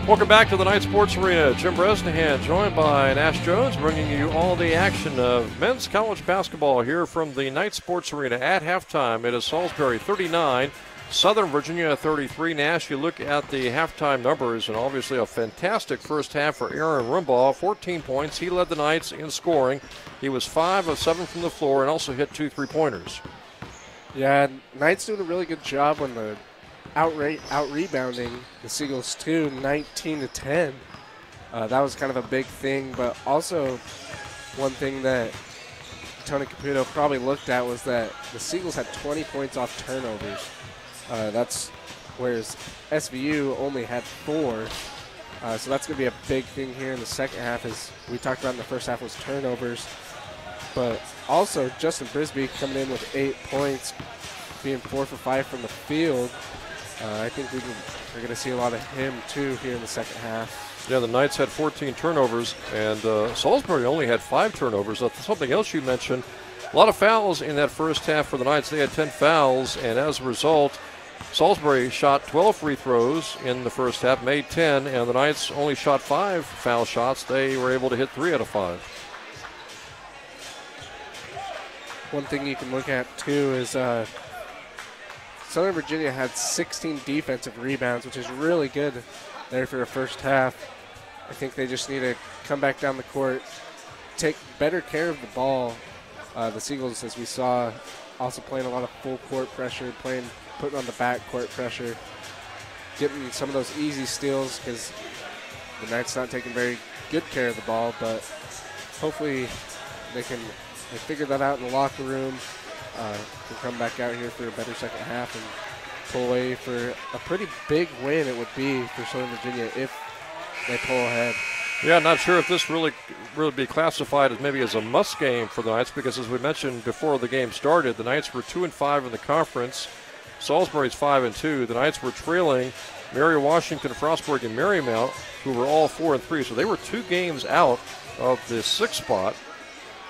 Welcome back to the Night Sports Arena. Jim Bresnahan joined by Nash Jones, bringing you all the action of men's college basketball here from the Night Sports Arena. At halftime, it is Salisbury 39, Southern Virginia 33. Nash, you look at the halftime numbers, and obviously a fantastic first half for Aaron Rimbaugh. 14 points. He led the Knights in scoring. He was 5 of 7 from the floor and also hit 2 3-pointers. Yeah, Knights doing a really good job on the out-rebounding the Seagulls too, 19-10. That was kind of a big thing, but also one thing that Tony Caputo probably looked at was that the Seagulls had 20 points off turnovers. That's whereas SVU only had 4. So that's going to be a big thing here in the second half, as we talked about in the first half was turnovers. But also Justin Brisby coming in with 8 points, being 4 for 5 from the field. I think we're going to see a lot of him, too, here in the second half. Yeah, the Knights had 14 turnovers, and Salisbury only had 5 turnovers. That's something else you mentioned. A lot of fouls in that first half for the Knights. They had 10 fouls, and as a result, Salisbury shot 12 free throws in the first half, made 10, and the Knights only shot 5 foul shots. They were able to hit 3 out of 5. One thing you can look at, too, is Southern Virginia had 16 defensive rebounds, which is really good there for the first half. I think they just need to come back down the court, take better care of the ball. The Seagulls, as we saw, also playing a lot of full court pressure, putting on the back court pressure, getting some of those easy steals because the Knights not taking very good care of the ball, but hopefully they figure that out in the locker room. Can come back out here for a better second half and pull away for a pretty big win it would be for Southern Virginia if they pull ahead. Yeah, not sure if this really be classified as maybe as a must game for the Knights, because as we mentioned before the game started, the Knights were 2-5 in the conference. Salisbury's 5-2. The Knights were trailing Mary Washington, Frostburg, and Marymount, who were all 4-3. So they were 2 games out of the 6th spot.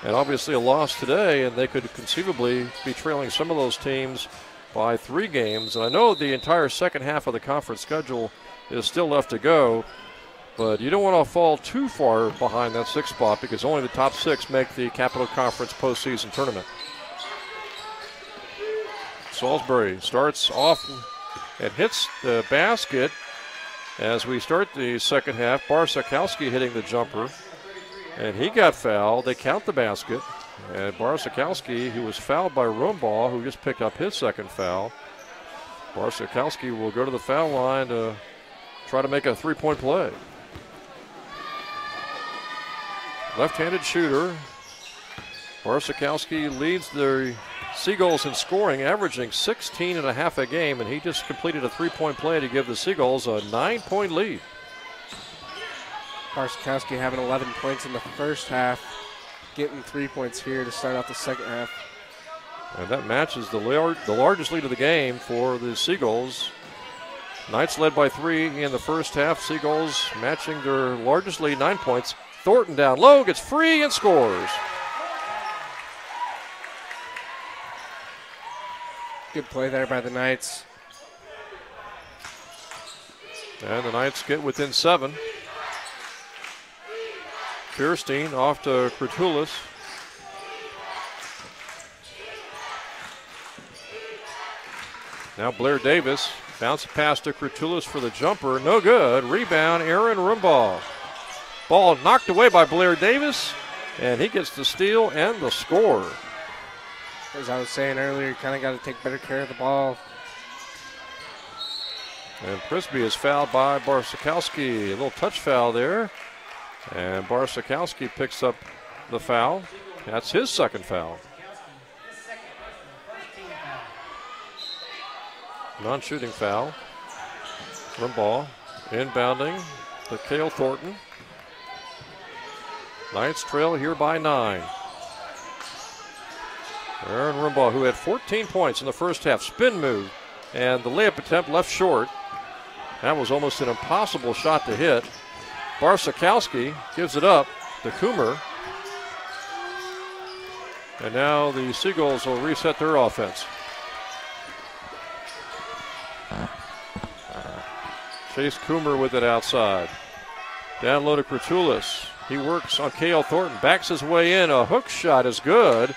And obviously a loss today, and they could conceivably be trailing some of those teams by 3 games. And I know the entire second half of the conference schedule is still left to go, but you don't want to fall too far behind that 6th spot because only the top 6 make the Capital Conference postseason tournament. Salisbury starts off and hits the basket as we start the second half. Barsakowski hitting the jumper. And he got fouled. They count the basket. And Barsakowski, who was fouled by Rimbaugh, who just picked up his second foul. Barsakowski will go to the foul line to try to make a 3-point play. Left-handed shooter. Barsakowski leads the Seagulls in scoring, averaging 16.5 a game, and he just completed a 3-point play to give the Seagulls a 9-point lead. Barsakowski having 11 points in the first half, getting 3 points here to start out the second half. And that matches the largest lead of the game for the Seagulls. Knights led by 3 in the first half. Seagulls matching their largest lead, 9 points. Thornton down low, gets free and scores. Good play there by the Knights. And the Knights get within 7. Fierstein off to Kratulis. Now Blair Davis bounce pass to Kratulis for the jumper. No good. Rebound, Aaron Rimbaugh. Ball knocked away by Blair Davis, and he gets the steal and the score. As I was saying earlier, you kind of got to take better care of the ball. And Prisby is fouled by Barsakowski. A little touch foul there. And Barsakowski picks up the foul. That's his second foul. Non-shooting foul. Rimbaugh inbounding to Cale Thornton. Knights trail here by 9. Aaron Rimbaugh, who had 14 points in the first half, spin move, and the layup attempt left short. That was almost an impossible shot to hit. Barsakowski gives it up to Coomer. And now the Seagulls will reset their offense. Chase Coomer with it outside. Down low to Kratulis. He works on Cale Thornton, backs his way in. A hook shot is good.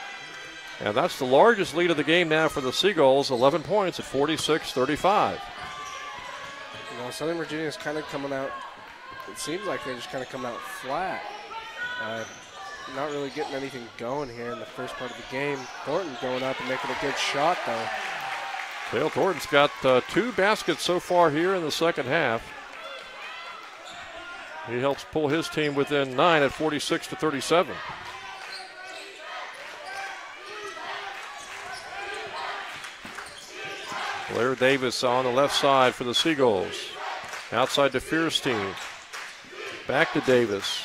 And that's the largest lead of the game now for the Seagulls, 11 points at 46-35. You know, Southern Virginia is kind of coming out, it seems like they're just kind of coming out flat. Not really getting anything going here in the first part of the game. Thornton going up and making a good shot, though. Cale Thornton's got 2 baskets so far here in the second half. He helps pull his team within 9 at 46-37. Blair Davis on the left side for the Seagulls. Outside to Fierstein. Back to Davis.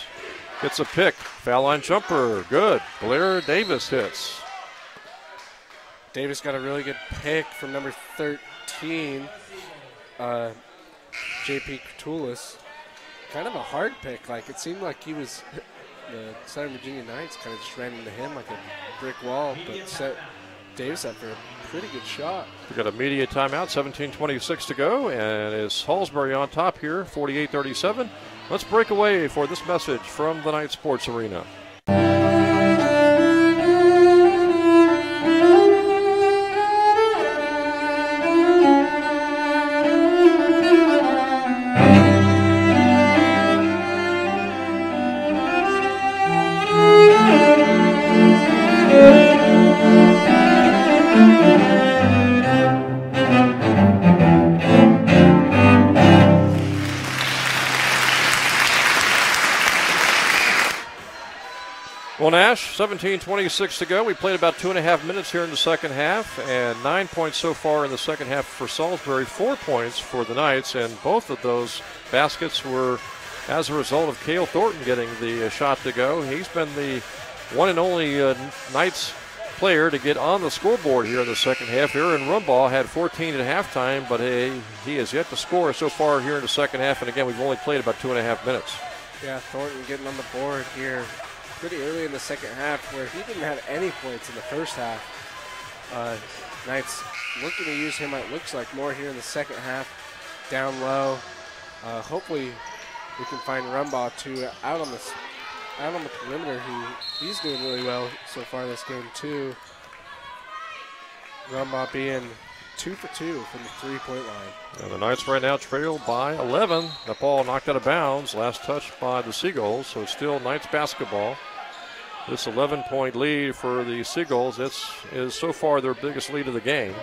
Gets a pick. Foul line jumper. Good. Blair Davis hits. Davis got a really good pick from number 13, J.P. Kratulis. Kind of a hard pick. Like, it seemed like he was, the Southern Virginia Knights kind of just ran into him like a brick wall, but set Davis up for a pretty good shot. We got a media timeout, 17:26 to go, and is Salisbury on top here, 48-37. Let's break away for this message from the Knight Sports Arena. Well, Nash, 17:26 to go. We played about 2.5 minutes here in the second half, and 9 points so far in the second half for Salisbury, 4 points for the Knights, and both of those baskets were as a result of Cale Thornton getting the shot to go. He's been the one and only Knights player to get on the scoreboard here in the second half. Aaron Rumbaugh had 14 at halftime, but he has yet to score so far here in the second half, and again, we've only played about 2.5 minutes. Yeah, Thornton getting on the board here pretty early in the second half, where he didn't have any points in the first half. Knights looking to use him, it looks like, more here in the second half, down low. Hopefully we can find Rumbaugh too out on the perimeter. He's doing really well so far this game too. Rumbaugh being 2 for 2 from the three-point line. And the Knights right now trail by 11. The ball knocked out of bounds. Last touch by the Seagulls, so it's still Knights basketball. This 11-point lead for the Seagulls, is so far their biggest lead of the game.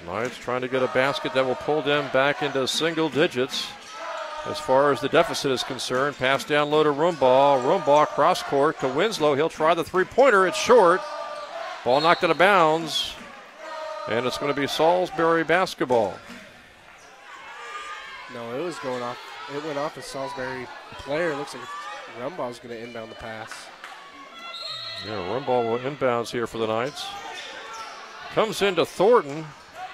Knights trying to get a basket that will pull them back into single digits. As far as the deficit is concerned, pass down low to Rumbaugh. Rumbaugh cross court to Winslow. He'll try the three-pointer. It's short. Ball knocked out of bounds. And it's going to be Salisbury basketball. No, it was going off. It went off a Salisbury player. Looks like Rumbaugh's going to inbound the pass. Yeah, Rumbaugh will inbounds here for the Knights. Comes into Thornton.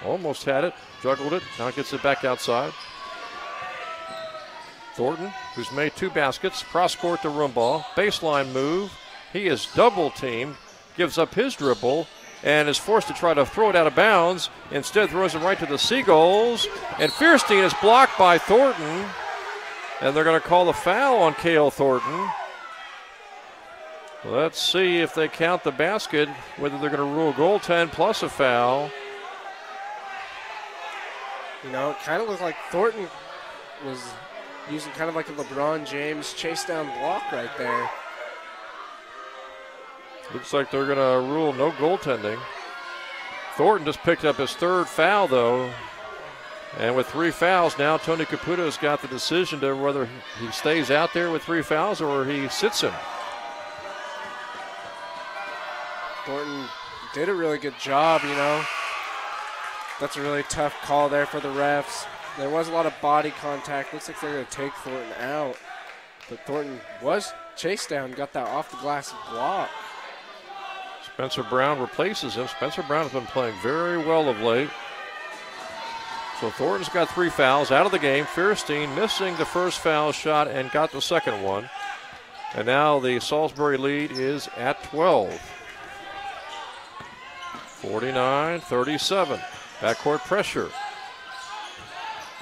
Almost had it. Juggled it. Now gets it back outside. Thornton, who's made 2 baskets, cross court to Rumbaugh, baseline move. He is double teamed, gives up his dribble, and is forced to try to throw it out of bounds. Instead, throws it right to the Seagulls, and Fierstein is blocked by Thornton, and they're going to call the foul on Cale Thornton. Let's see if they count the basket, whether they're going to rule goaltend plus a foul. You know, it kind of looked like Thornton was using kind of like a LeBron James chase down block right there. Looks like they're going to rule no goaltending. Thornton just picked up his 3rd foul, though. And with 3 fouls, now Tony Caputo's got the decision to whether he stays out there with 3 fouls or he sits him. Thornton did a really good job, you know. That's a really tough call there for the refs. There was a lot of body contact. Looks like they're going to take Thornton out. But Thornton was chased down, got that off the glass block. Spencer Brown replaces him. Spencer Brown has been playing very well of late. So Thornton's got 3 fouls out of the game. Fierstein missing the first foul shot and got the second one. And now the Salisbury lead is at 12. 49-37. Backcourt pressure.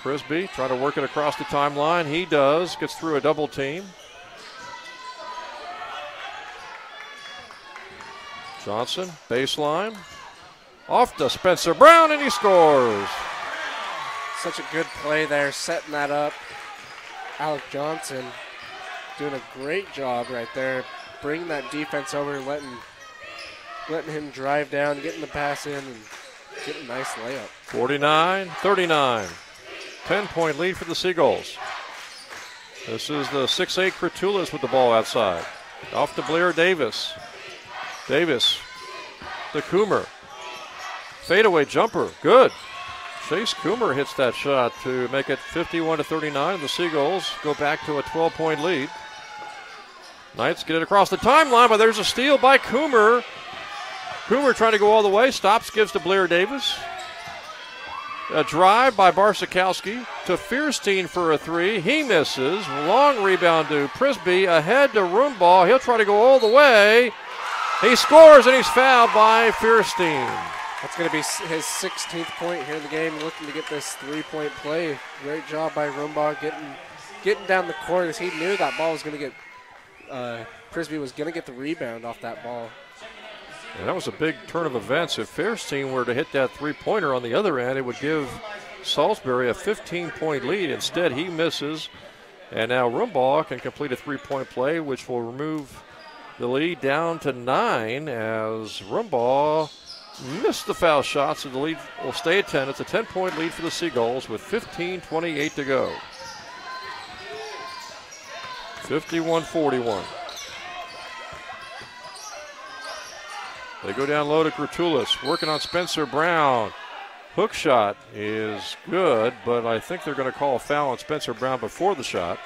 Prisby trying to work it across the timeline. He does. Gets through a double team. Johnson, baseline. Off to Spencer Brown, and he scores. Such a good play there, setting that up. Alec Johnson doing a great job right there, bringing that defense over, letting him drive down, getting the pass in, and getting a nice layup. 49-39. 10-point lead for the Seagulls. This is the 6'8" Kratulis with the ball outside. Off to Blair Davis. Davis to Coomer. Fadeaway jumper, good. Chase Coomer hits that shot to make it 51-39. The Seagulls go back to a 12-point lead. Knights get it across the timeline, but there's a steal by Coomer. Coomer trying to go all the way, stops, gives to Blair Davis. A drive by Barsakowski to Fierstein for a three. He misses. Long rebound to Prisby. Ahead to Roomball. He'll try to go all the way. He scores, and he's fouled by Fierstein. That's going to be his 16th point here in the game, looking to get this three-point play. Great job by Roomball getting down the court as he knew that ball was going to get, Prisby was going to get the rebound off that ball. And that was a big turn of events. If Fierstein were to hit that three-pointer on the other end, it would give Salisbury a 15-point lead. Instead, he misses. And now Roomball can complete a three-point play, which will remove the lead down to 9 as Roomball missed the foul shot, so the lead will stay at 10. It's a 10-point lead for the Seagulls with 15:28 to go. 51-41. They go down low to Kratulis, working on Spencer Brown. Hook shot is good, but I think they're going to call a foul on Spencer Brown before the shot.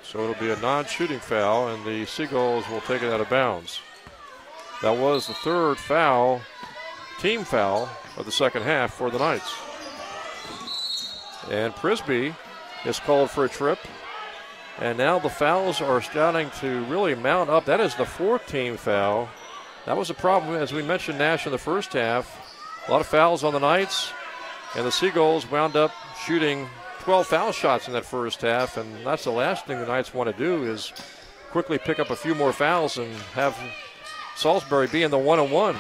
So it'll be a non-shooting foul, and the Seagulls will take it out of bounds. That was the third foul, team foul of the second half for the Knights. And Prisby is called for a trip. And now the fouls are starting to really mount up. That is the fourth team foul. That was a problem, as we mentioned, Nash, in the first half. A lot of fouls on the Knights, and the Seagulls wound up shooting 12 foul shots in that first half, and that's the last thing the Knights want to do is quickly pick up a few more fouls and have Salisbury be in the 1-on-1.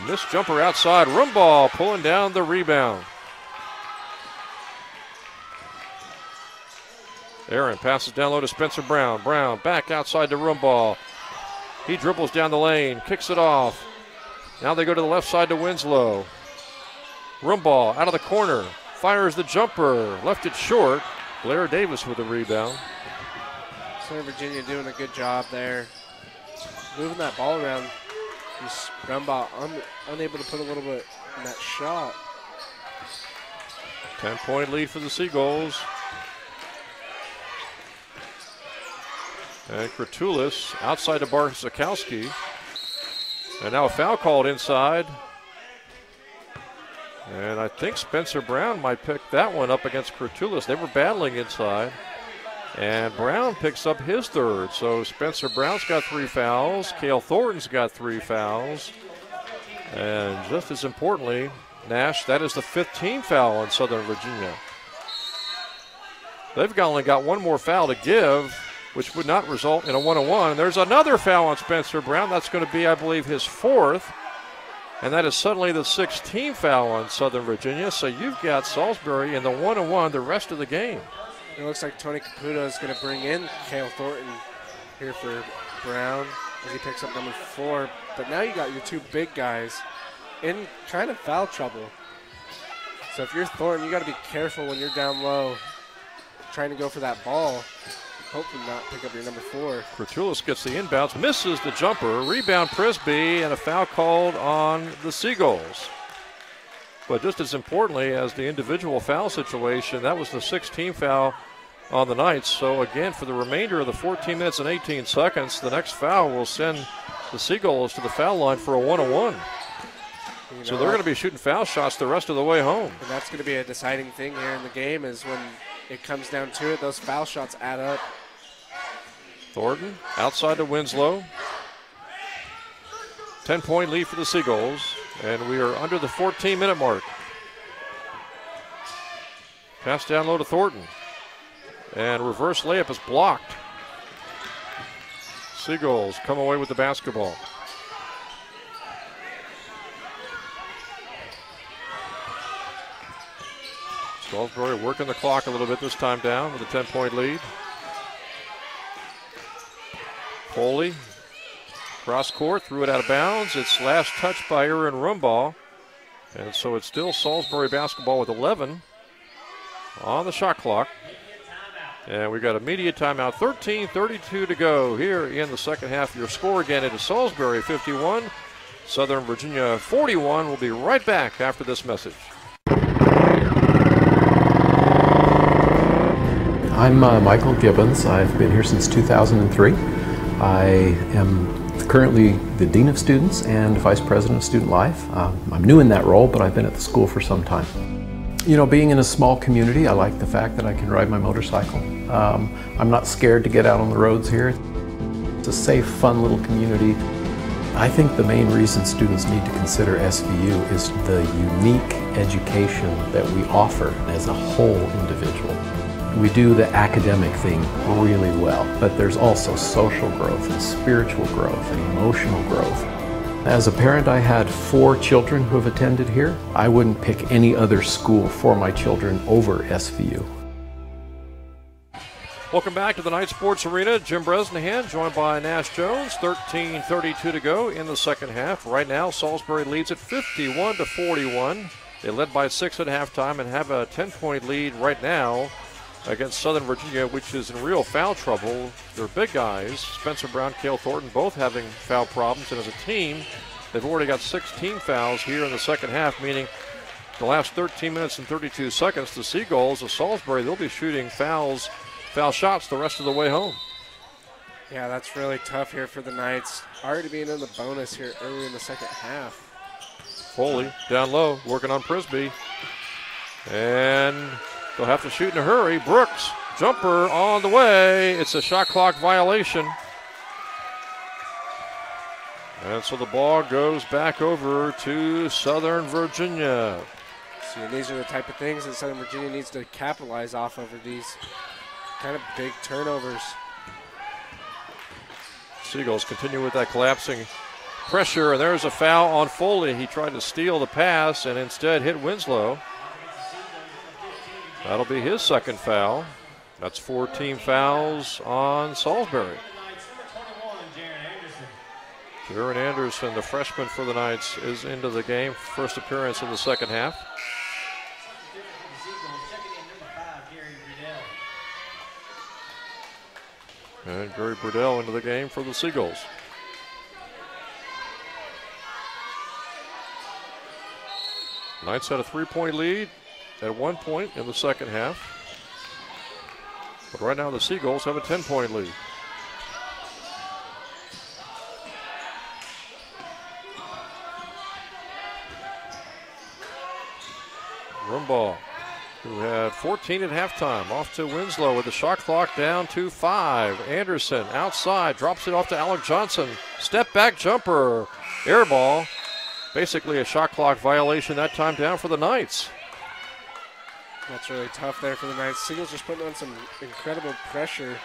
Missed jumper outside. Roomball pulling down the rebound. Aaron passes down low to Spencer Brown. Brown back outside to Roomball. He dribbles down the lane, kicks it off. Now they go to the left side to Winslow. Roomball out of the corner, fires the jumper, left it short. Blair Davis with the rebound. Southern Virginia doing a good job there. Moving that ball around. Roomball unable to put a little bit in that shot. 10-point lead for the Seagulls. And Kratulis outside to Barsakowski. And now a foul called inside. And I think Spencer Brown might pick that one up against Kratulis. They were battling inside. And Brown picks up his third. So Spencer Brown's got 3 fouls. Cale Thornton's got 3 fouls. And just as importantly, Nash, that is the 15th foul on Southern Virginia. They've only got 1 more foul to give, which would not result in a 1-on-1. There's another foul on Spencer Brown. That's going to be, I believe, his 4th. And that is suddenly the 16th foul on Southern Virginia. So you've got Salisbury in the 1-on-1 the rest of the game. It looks like Tony Caputo is going to bring in Cale Thornton here for Brown as he picks up number 4. But now you got your 2 big guys in kind of foul trouble. So if you're Thornton, you got to be careful when you're down low trying to go for that ball. Hopefully not pick up your number 4. Kratulis gets the inbounds, misses the jumper, rebound Prisby, and a foul called on the Seagulls. But just as importantly as the individual foul situation, that was the 16th foul on the Knights. So again, for the remainder of the 14 minutes and 18 seconds, the next foul will send the Seagulls to the foul line for a 1-on-1. So they're going to be shooting foul shots the rest of the way home. And that's going to be a deciding thing here in the game is when it comes down to it, those foul shots add up. Thornton outside to Winslow. 10-point lead for the Seagulls, and we are under the 14-minute mark. Pass down low to Thornton. And reverse layup is blocked. Seagulls come away with the basketball. Salisbury working the clock a little bit this time down with a 10-point lead. Foley, cross court, threw it out of bounds. It's last touched by Aaron Rumbaugh. And so it's still Salisbury basketball with 11 on the shot clock. And we got immediate timeout. 13:32 to go here in the second half. Your score again, it is Salisbury 51, Southern Virginia 41. We'll be right back after this message. I'm Michael Gibbons. I've been here since 2003. I am currently the Dean of Students and Vice President of Student Life. I'm new in that role, but I've been at the school for some time. You know, being in a small community, I like the fact that I can ride my motorcycle. I'm not scared to get out on the roads here. It's a safe, fun little community. I think the main reason students need to consider SVU is the unique education that we offer as a whole individual. We do the academic thing really well, but there's also social growth and spiritual growth and emotional growth. As a parent, I had 4 children who have attended here. I wouldn't pick any other school for my children over SVU. Welcome back to the Night Sports Arena. Jim Bresnahan joined by Nash Jones. 13:32 to go in the second half. Right now, Salisbury leads at 51-41. They led by 6 at halftime and have a 10-point lead right now against Southern Virginia, which is in real foul trouble. They're big guys, Spencer Brown, Cale Thornton, both having foul problems. And as a team, they've already got 16 fouls here in the second half, meaning the last 13 minutes and 32 seconds, the Seagulls of Salisbury, they'll be shooting foul shots the rest of the way home. Yeah, that's really tough here for the Knights. Already being in the bonus here early in the second half. Foley down low, working on Prisby. And they'll have to shoot in a hurry. Brooks, jumper on the way. It's a shot clock violation. And so the ball goes back over to Southern Virginia. See, and these are the type of things that Southern Virginia needs to capitalize off over these kind of big turnovers. Seagulls continue with that collapsing pressure, and there's a foul on Foley. He tried to steal the pass and instead hit Winslow. That'll be his second foul. That's 4 team fouls on Salisbury. Jaron Anderson, the freshman for the Knights, is into the game. First appearance in the second half. And Gary Burdell into the game for the Seagulls. Knights had a 3-point lead at one point in the second half. But right now the Seagulls have a 10-point lead. Rumbaugh, who had 14 at halftime, off to Winslow with the shot clock down to 5. Anderson outside, drops it off to Alec Johnson. Step back jumper, air ball. Basically a shot clock violation that time down for the Knights. That's really tough there for the Knights. Seagulls just putting on some incredible pressure,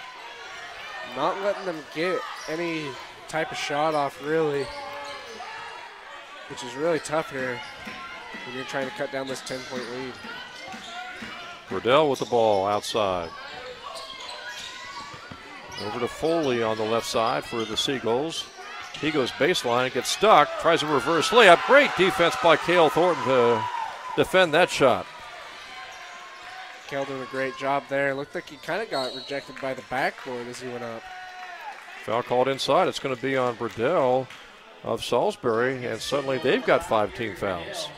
not letting them get any type of shot off really, which is really tough here when you're trying to cut down this 10-point lead. Burdell with the ball outside. Over to Foley on the left side for the Seagulls. He goes baseline, gets stuck, tries a reverse layup. Great defense by Cale Thornton to defend that shot. Cale doing a great job there. Looked like he kind of got rejected by the backboard as he went up. Foul called inside. It's going to be on Burdell of Salisbury, and suddenly they've got 5 team fouls.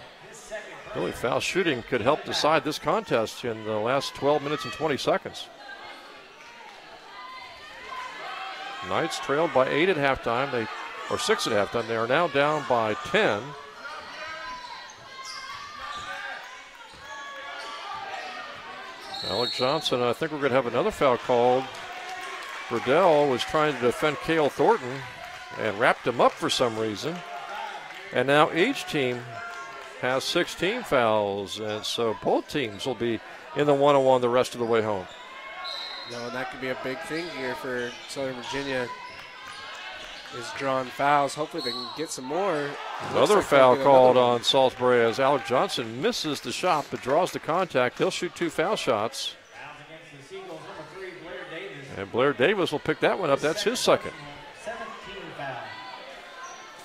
Really, foul shooting could help decide this contest in the last 12 minutes and 20 seconds. Knights trailed by 8 at halftime, or 6 at halftime. They are now down by 10. Alec Johnson, I think we're going to have another foul called Burdell was trying to defend Cale Thornton and wrapped him up for some reason. And now each team has 16 fouls, and so both teams will be in the one-on-one the rest of the way home. No, and that could be a big thing here for Southern Virginia, is drawing fouls. Hopefully they can get some more. Another foul called on Salisbury as Alec Johnson misses the shot but draws the contact. He'll shoot 2 foul shots. And Blair Davis will pick that one up. That's his second.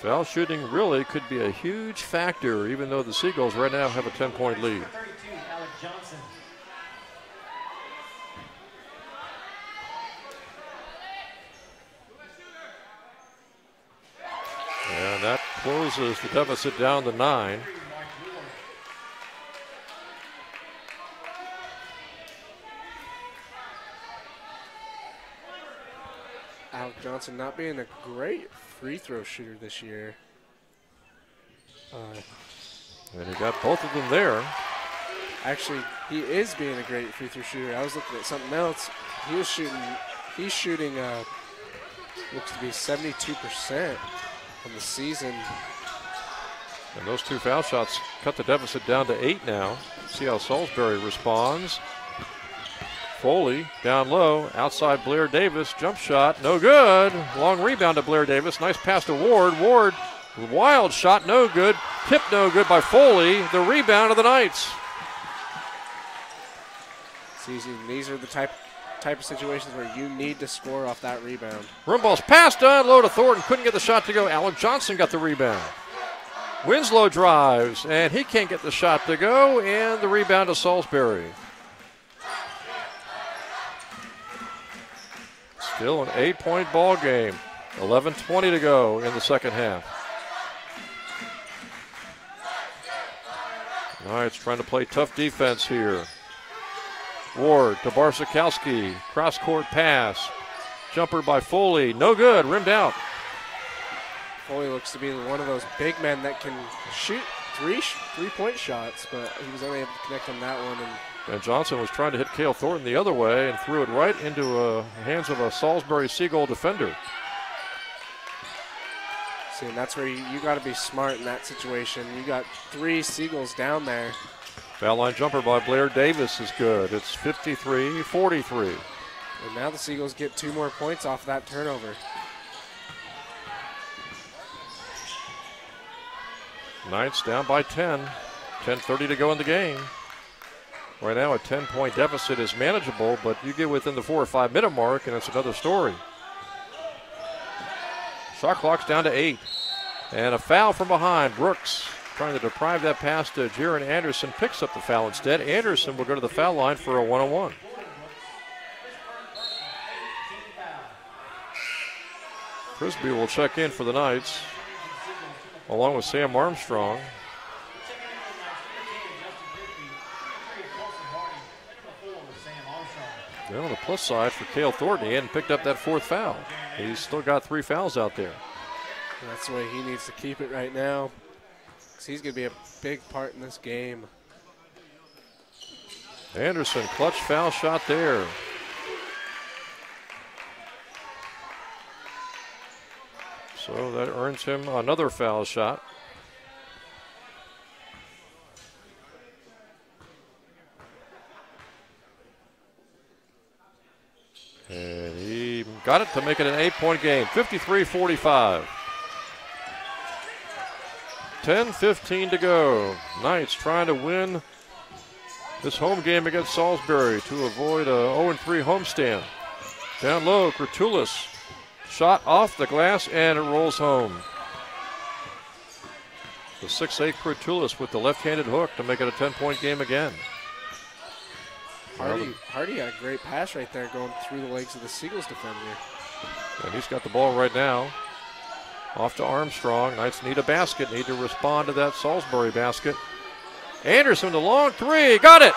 Foul shooting really could be a huge factor, even though the Seagulls right now have a 10-point lead. And that closes the deficit down to 9. Alec Johnson not being a great free throw shooter this year. And he got both of them there. Actually, he is being a great free throw shooter. I was looking at something else. He's shooting looks to be 72% on the season. And those 2 foul shots cut the deficit down to 8 now. See how Salisbury responds. Foley down low, outside Blair Davis, jump shot, no good. Long rebound to Blair Davis, nice pass to Ward. Ward, wild shot, no good. Tip no good by Foley, the rebound of the Knights. It's easy. These are the type of situations where you need to score off that rebound. Rimball's pass down low to Thornton, couldn't get the shot to go. Alec Johnson got the rebound. Winslow drives, and he can't get the shot to go, and the rebound to Salisbury. Still an 8-point ball game. 11:20 to go in the second half. Knights trying to play tough defense here. Ward to Barsakowski. Cross-court pass. Jumper by Foley. No good. Rimmed out. Foley looks to be one of those big men that can shoot three-point shots, but he was only able to connect on that one. And Johnson was trying to hit Cale Thornton the other way and threw it right into the hands of a Salisbury Seagull defender. See, and that's where you got to be smart in that situation. You got 3 Seagulls down there. Foul line jumper by Blair Davis is good. It's 53-43. And now the Seagulls get 2 more points off that turnover. Knights down by 10. 10:30 to go in the game. Right now a 10-point deficit is manageable, but you get within the 4 or 5 minute mark and it's another story. Shot clock's down to 8. And a foul from behind. Brooks trying to deprive that pass to Jaron Anderson, picks up the foul instead. Anderson will go to the foul line for a one-on-one. Frisbee will check in for the Knights, along with Sam Armstrong. You know, on the plus side for Cale Thornton, he hadn't picked up that 4th foul. He's still got 3 fouls out there. That's the way he needs to keep it right now, because he's going to be a big part in this game. Anderson, clutch foul shot there. So that earns him another foul shot. And he got it to make it an 8-point game, 53-45. 10:15 to go. Knights trying to win this home game against Salisbury to avoid a 0-3 homestand. Down low, Kurtulis. Shot off the glass and it rolls home. The 6'8 Kurtulis with the left-handed hook to make it a 10-point game again. Hardy had a great pass right there going through the legs of the Seagulls defender. And he's got the ball right now. Off to Armstrong. Knights need a basket, need to respond to that Salisbury basket. Anderson, the long 3, got it!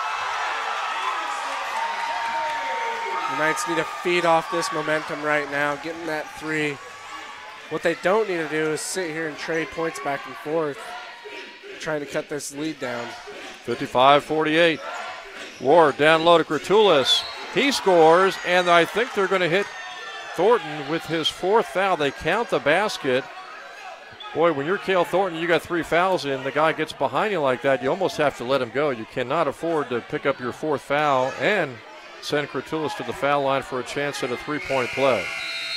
The Knights need to feed off this momentum right now, getting that 3. What they don't need to do is sit here and trade points back and forth, trying to cut this lead down. 55-48. Ward down low to Kurtulis. He scores, and I think they're going to hit Thornton with his 4th foul. They count the basket. Boy, when you're Cale Thornton, you got 3 fouls in, the guy gets behind you like that, you almost have to let him go. You cannot afford to pick up your 4th foul and send Kurtulis to the foul line for a chance at a 3-point play.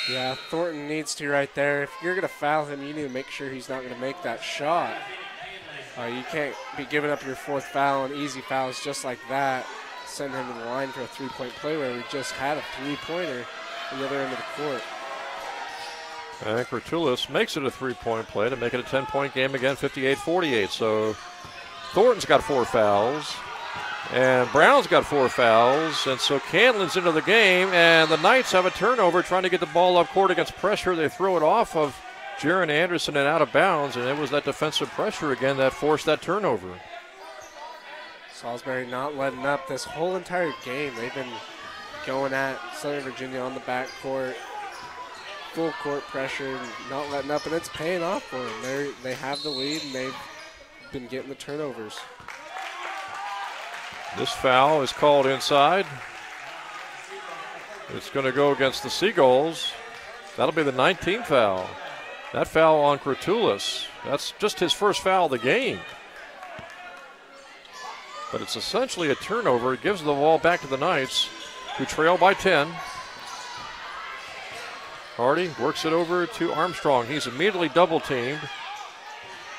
Yeah, Thornton needs to right there. If you're going to foul him, you need to make sure he's not going to make that shot. You can't be giving up your 4th foul and easy fouls just like that. Send him to the line for a 3-point play where we just had a 3-pointer at the other end of the court. And Kurtulis makes it a 3-point play to make it a 10-point game again, 58-48. So Thornton's got 4 fouls, and Brown's got 4 fouls, and so Candlin's into the game, and the Knights have a turnover trying to get the ball up court against pressure. They throw it off of Jaron Anderson and out of bounds, and it was that defensive pressure again that forced that turnover. Salisbury not letting up this whole entire game. They've been going at Southern Virginia on the backcourt. Full court pressure, not letting up, and it's paying off for them. They have the lead, and they've been getting the turnovers. This foul is called inside. It's going to go against the Seagulls. That'll be the 19th foul. That foul on Kurtulis. That's just his first foul of the game. But it's essentially a turnover. It gives the ball back to the Knights, who trail by 10. Hardy works it over to Armstrong. He's immediately double-teamed.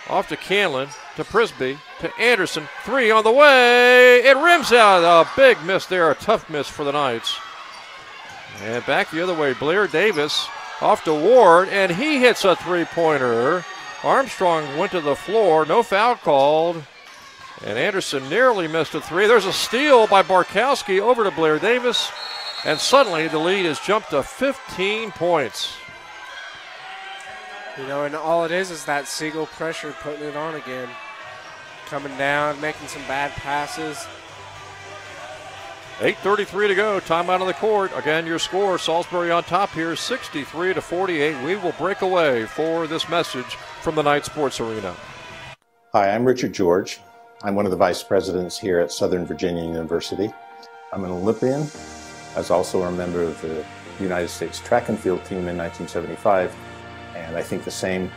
Off to Canlin, to Prisby, to Anderson. 3 on the way. It rims out. A big miss there, a tough miss for the Knights. And back the other way, Blair Davis off to Ward, and he hits a 3-pointer. Armstrong went to the floor, no foul called. And Anderson nearly missed a 3. There's a steal by Barkowski over to Blair Davis. And suddenly the lead has jumped to 15 points. You know, and all it is that Siegel pressure putting it on again. Coming down, making some bad passes. 8:33 to go, timeout on the court. Again, your score, Salisbury on top here, 63-48. We will break away for this message from the Knight Sports Arena. Hi, I'm Richard George. I'm one of the vice presidents here at Southern Virginia University. I'm an Olympian. I was also a member of the United States track and field team in 1975, and I think the same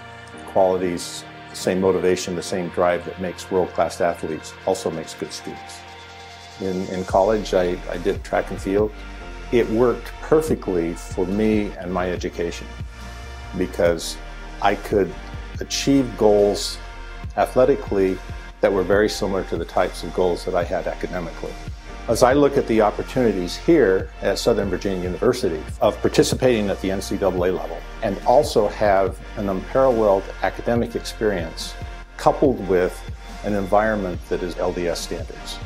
qualities, the same motivation, the same drive that makes world-class athletes also makes good students. In college, I did track and field. It worked perfectly for me and my education because I could achieve goals athletically that were very similar to the types of goals that I had academically. As I look at the opportunities here at Southern Virginia University of participating at the NCAA level and also have an unparalleled academic experience coupled with an environment that is LDS standards,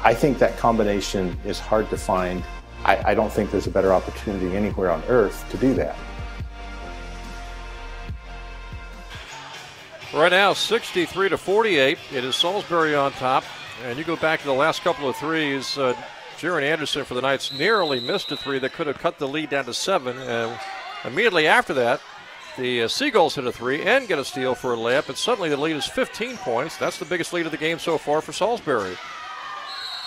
I think that combination is hard to find. I don't think there's a better opportunity anywhere on earth to do that. Right now, 63-48. It is Salisbury on top. And you go back to the last couple of threes. Jaron Anderson for the Knights nearly missed a 3 that could have cut the lead down to 7. Immediately after that, the Seagulls hit a 3 and get a steal for a layup. And suddenly the lead is 15 points. That's the biggest lead of the game so far for Salisbury.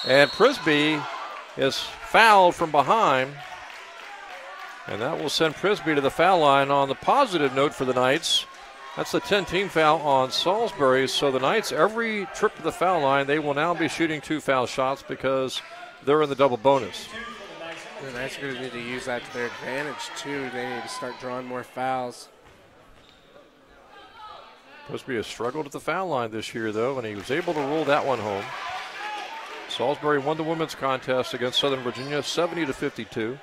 And Prisby is fouled from behind. And that will send Prisby to the foul line. On the positive note for the Knights, that's the 10-team foul on Salisbury. So the Knights, every trip to the foul line, they will now be shooting 2 foul shots because they're in the double bonus. The Knights are going to need to use that to their advantage, too. They need to start drawing more fouls. Prisby has struggled at the foul line this year, though, and he was able to rule that one home. Salisbury won the women's contest against Southern Virginia, 70-52.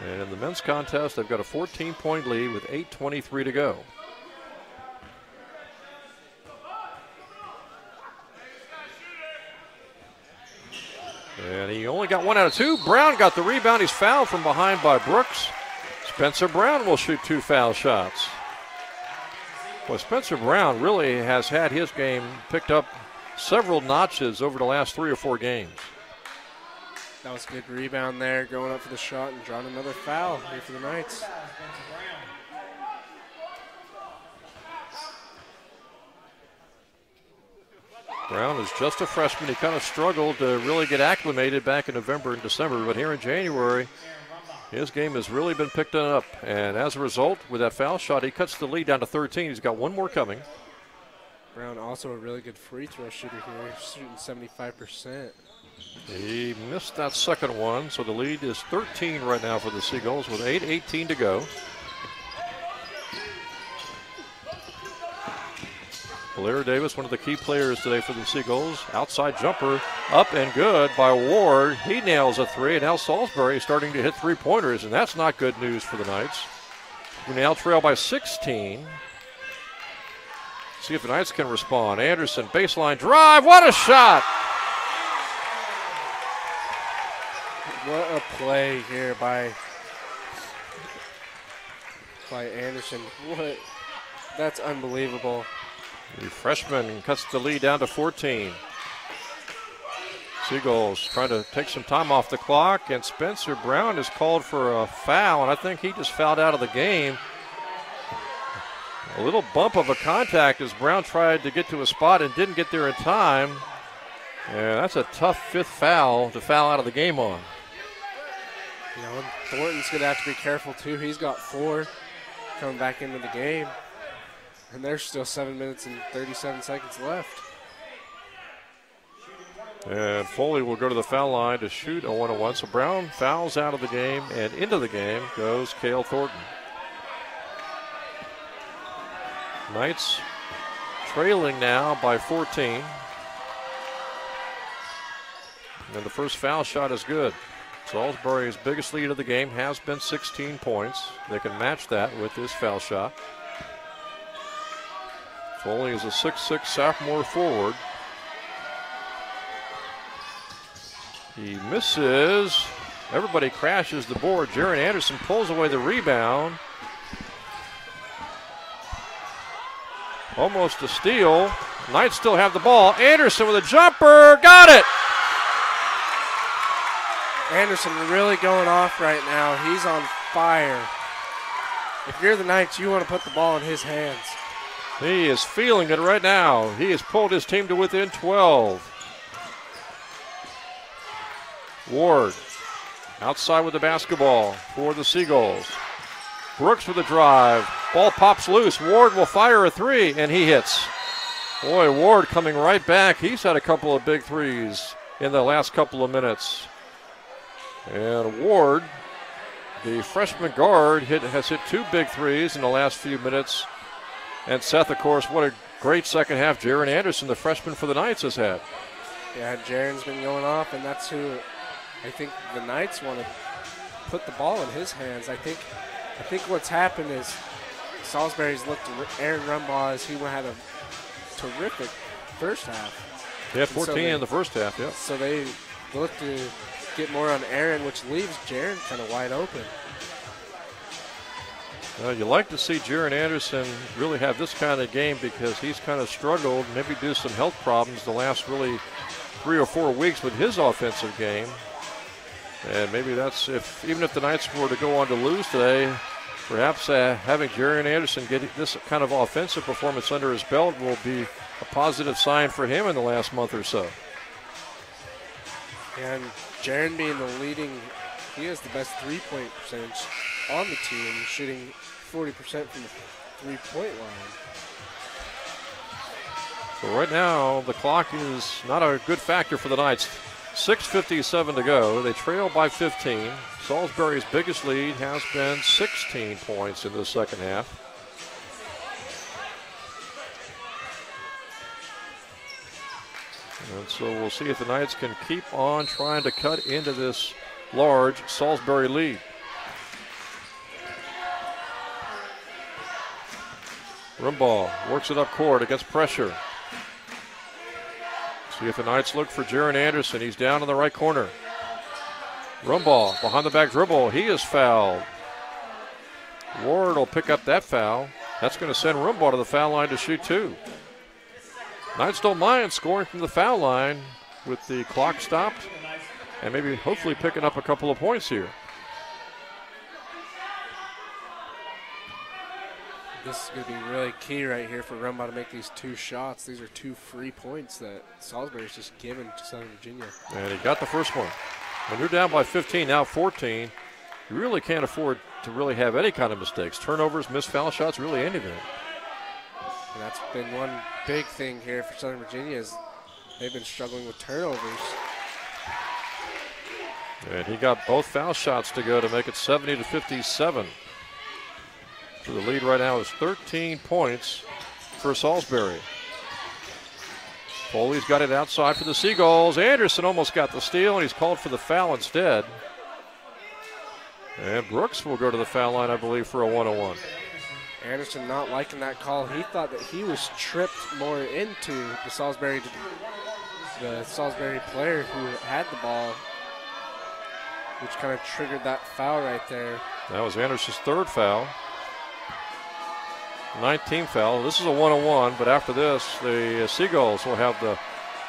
And in the men's contest, they've got a 14-point lead with 8:23 to go. And he only got 1 out of 2. Brown got the rebound. He's fouled from behind by Brooks. Spencer Brown will shoot 2 foul shots. Well, Spencer Brown really has had his game picked up several notches over the last 3 or 4 games. That was a good rebound there, going up for the shot and drawing another foul here for the Knights. Brown is just a freshman. He kind of struggled to really get acclimated back in November and December, but here in January, His game has really been picked up, and as a result, with that foul shot, he cuts the lead down to 13. He's got one more coming. Brown also a really good free throw shooter here, shooting 75%. He missed that second one, so the lead is 13 right now for the Seagulls with 8:18 to go. Blair Davis, one of the key players today for the Seagulls. Outside jumper, up and good by Ward. He nails a three, and now Salisbury is starting to hit three-pointers, and that's not good news for the Knights. We now trail by 16. See if the Knights can respond. Anderson, baseline drive, what a shot! What a play here by Anderson. That's unbelievable. The freshman cuts the lead down to 14. Seagulls trying to take some time off the clock, and Spencer Brown is called for a foul, and I think he just fouled out of the game. A little bump of a contact as Brown tried to get to a spot and didn't get there in time. And that's a tough fifth foul to foul out of the game on. You know, Thornton's going to have to be careful, too. He's got 4 coming back into the game. And there's still 7 minutes and 37 seconds left. And Foley will go to the foul line to shoot a 1-on-1. So Brown fouls out of the game, and into the game goes Cale Thornton. Knights trailing now by 14. And the first foul shot is good. Salisbury's biggest lead of the game has been 16 points. They can match that with this foul shot. Foley is a 6'6" sophomore forward. He misses. Everybody crashes the board. Jaron Anderson pulls away the rebound. Almost a steal. Knights still have the ball. Anderson with a jumper. Got it! Anderson really going off right now. He's on fire. If you're the Knights, you want to put the ball in his hands. He is feeling it right now. He has pulled his team to within 12. Ward outside with the basketball for the Seagulls. Brooks with a drive. Ball pops loose. Ward will fire a three, and he hits. Boy, Ward coming right back. He's had a couple of big threes in the last couple of minutes. And Ward, the freshman guard, has hit 2 big threes in the last few minutes. And Seth, of course, what a great second half Jaron Anderson, the freshman for the Knights, has had. Yeah, Jaron's been going off, and that's who I think the Knights want to put the ball in his hands. I think what's happened is Salisbury's looked at Aaron Rumbaugh as he had a terrific first half. He had 14 in the first half, yeah. So they look to get more on Aaron, which leaves Jaron kind of wide open. You like to see Jaron Anderson really have this kind of game because he's kind of struggled, maybe due to some health problems the last really 3 or 4 weeks with his offensive game. And maybe that's, even if the Knights were to go on to lose today, perhaps having Jaron Anderson get this kind of offensive performance under his belt will be a positive sign for him in the last month or so. And Jaron being the leading, he has the best three-point percentage on the team, shooting 40% from the three-point line. So right now, the clock is not a good factor for the Knights. 6:57 to go. They trail by 15. Salisbury's biggest lead has been 16 points in the second half. And so we'll see if the Knights can keep on trying to cut into this large Salisbury lead. Rumbaugh works it up court against pressure. See if the Knights look for Jaron Anderson. He's down in the right corner. Rumbaugh behind the back dribble. He is fouled. Ward will pick up that foul. That's going to send Rumbaugh to the foul line to shoot 2. Knights don't mind scoring from the foul line with the clock stopped and maybe hopefully picking up a couple of points here. This is going to be really key right here for Rumbaugh to make these 2 shots. These are 2 free points that Salisbury's just given to Southern Virginia. And he got the first one. When you're down by 15, now 14, You really can't afford to really have any kind of mistakes. Turnovers, missed foul shots, really anything. And that's been one big thing here for Southern Virginia is they've been struggling with turnovers. And he got both foul shots to go to make it 70-57. So the lead right now is 13 points for Salisbury. Foley's got it outside for the Seagulls. Anderson almost got the steal, and he's called for the foul instead. And Brooks will go to the foul line, I believe, for a one-on-one. Anderson not liking that call. He thought that he was tripped more into the Salisbury player who had the ball, which kind of triggered that foul right there. That was Anderson's third foul. 19th foul. This is a one-on-one, but after this, the Seagulls will have the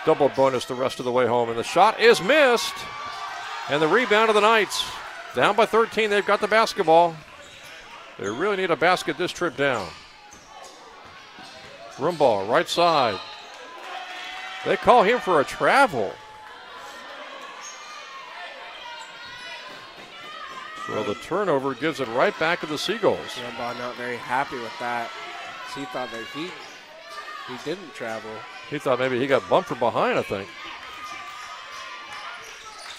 double bonus the rest of the way home. And the shot is missed. And the rebound of the Knights. Down by 13, they've got the basketball. They really need a basket this trip down. Rumball, right side. They call him for a travel. So the turnover gives it right back to the Seagulls. Rumball not very happy with that. He thought that he didn't travel. He thought maybe he got bumped from behind, I think.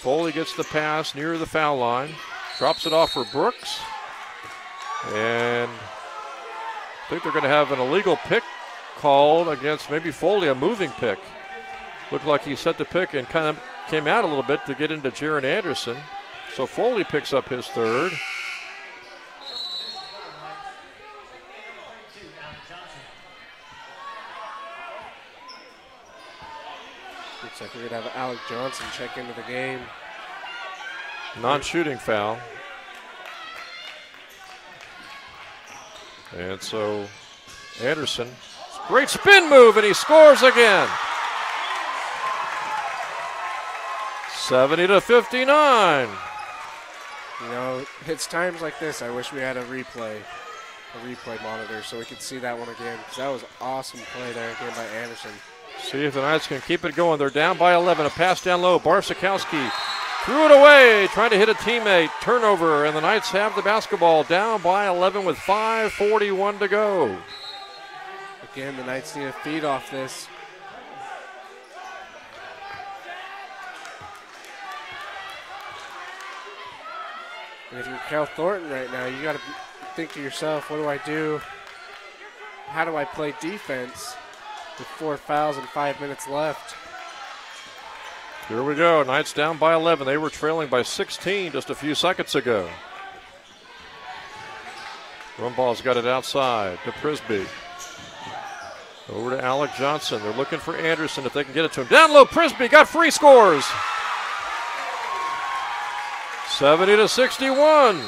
Foley gets the pass near the foul line. Drops it off for Brooks. And I think they're going to have an illegal pick called against maybe Foley, a moving pick. Looked like he set the pick and kind of came out a little bit to get into Jaron Anderson. So Foley picks up his third. Looks like we're going to have Alec Johnson check into the game. Non-shooting foul. And so Anderson, great spin move, and he scores again. 70-59. You know, it's times like this I wish we had a replay monitor so we could see that one again, because that was an awesome play there again by Anderson. See if the Knights can keep it going. They're down by 11. A pass down low. Barsakowski threw it away, trying to hit a teammate. Turnover, and the Knights have the basketball down by 11 with 5:41 to go. Again, the Knights need to feed off this. And if you're Cal Thornton right now, you got to think to yourself, what do I do? How do I play defense with 4 fouls and 5 minutes left? Here we go. Knights down by 11. They were trailing by 16 just a few seconds ago. Rumball's got it outside to Prisby. Over to Alec Johnson. They're looking for Anderson if they can get it to him. Down low, Prisby got free, scores. 70-61.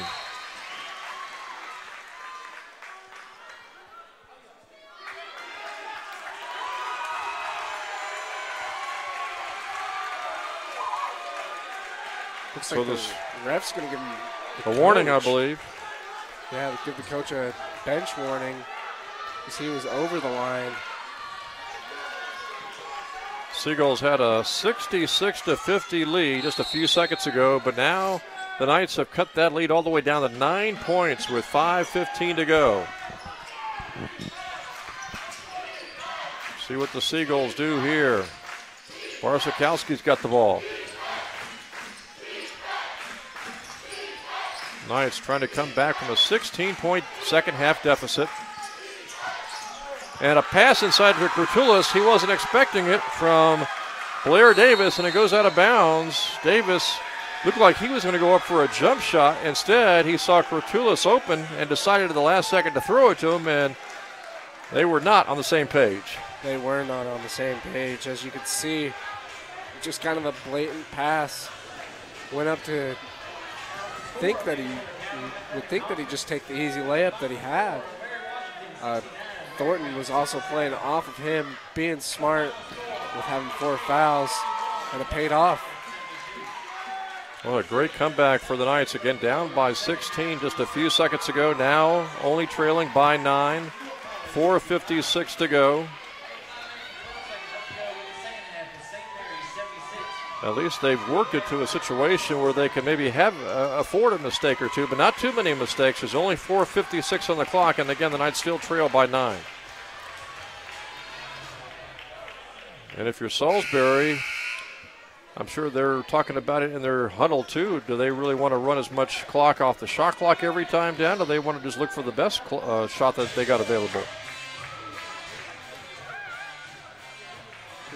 Looks So like this the ref's going to give him a warning, I believe. Yeah, they give the coach a bench warning because he was over the line. Seagulls had a 66-50 lead just a few seconds ago, but now the Knights have cut that lead all the way down to 9 points with 5:15 to go. See what the Seagulls do here. Barsakowski's got the ball. Knights trying to come back from a 16-point second half deficit. And a pass inside to Kurtulis. He wasn't expecting it from Blair Davis, and it goes out of bounds. Davis looked like he was going to go up for a jump shot. Instead, he saw Kurtulis open and decided at the last second to throw it to him, and they were not on the same page. They were not on the same page. As you can see, just kind of a blatant pass. Went up to think that he would think that he'd just take the easy layup that he had. Thornton was also playing off of him, being smart with having 4 fouls, and it paid off. Well, a great comeback for the Knights. Again, down by 16 just a few seconds ago. Now only trailing by 9. 4:56 to go. At least they've worked it to a situation where they can maybe afford a mistake or two, but not too many mistakes. There's only 4:56 on the clock, and again, the Knights still trail by 9. And if you're Salisbury, I'm sure they're talking about it in their huddle too. Do they really want to run as much clock off the shot clock every time down, or do they want to just look for the best shot that they got available?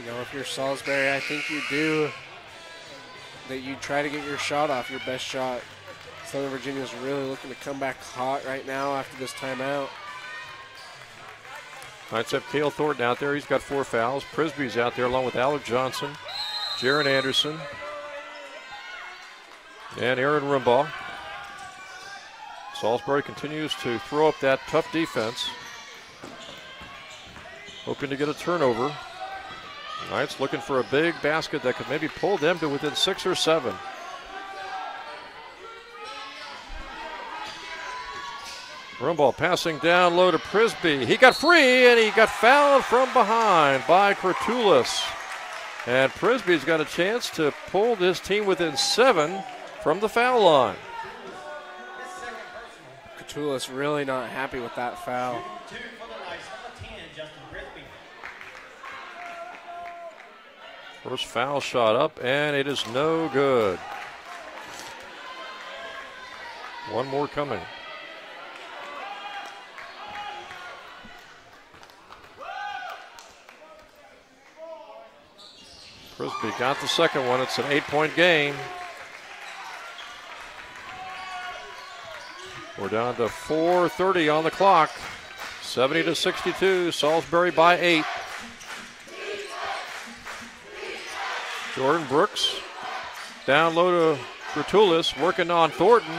You know, if you're Salisbury, I think you do. That you try to get your shot off, your best shot. Southern Virginia's really looking to come back hot right now after this timeout. Knights have Cale Thornton out there. He's got 4 fouls. Prisby's out there along with Alec Johnson, Jaron Anderson, and Aaron Rimbaugh. Salisbury continues to throw up that tough defense, hoping to get a turnover. Knights looking for a big basket that could maybe pull them to within 6 or 7. Rimbaugh passing down low to Prisby. He got free, and he got fouled from behind by Kurtulis. And Prisby's got a chance to pull this team within 7 from the foul line. Kurtulis really not happy with that foul. First foul shot up, and it is no good. One more coming. Prisby got the second one. It's an 8-point game. We're down to 4:30 on the clock. 70-62, Salisbury by 8. Jordan Brooks down low to Kurtulis, working on Thornton.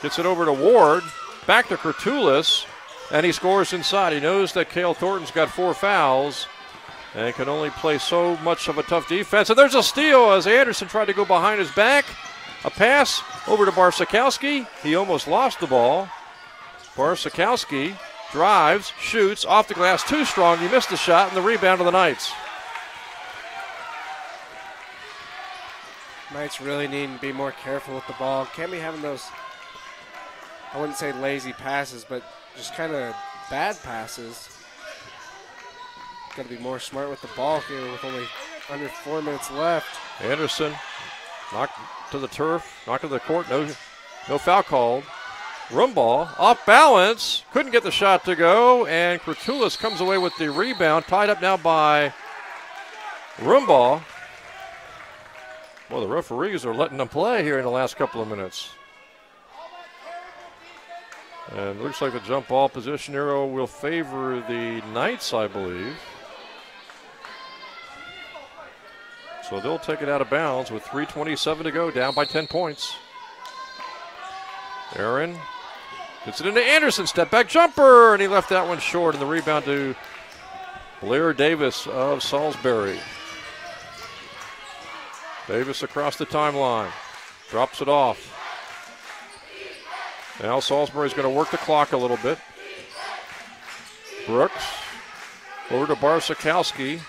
Gets it over to Ward, back to Kurtulis, and he scores inside. He knows that Cale Thornton's got 4 fouls and can only play so much of a tough defense. And there's a steal as Anderson tried to go behind his back. A pass over to Barsakowski. He almost lost the ball. Barsakowski drives, shoots, off the glass, too strong. He missed the shot, and the rebound of the Knights. Knights really need to be more careful with the ball. Can't be having those, I wouldn't say lazy passes, but just kind of bad passes. Got to be more smart with the ball here with only under 4 minutes left. Anderson knocked to the turf, knocked to the court, no foul called. Rimbaugh off balance, couldn't get the shot to go, and Kurtulis comes away with the rebound, tied up now by Rimbaugh. Well, the referees are letting them play here in the last couple of minutes. And it looks like the jump ball position arrow will favor the Knights, I believe. So they'll take it out of bounds with 3:27 to go, down by 10 points. Aaron gets it into Anderson, step back jumper, and he left that one short, and the rebound to Blair Davis of Salisbury. Davis across the timeline, drops it off. Now Salisbury's going to work the clock a little bit. Brooks over to Barsakowski.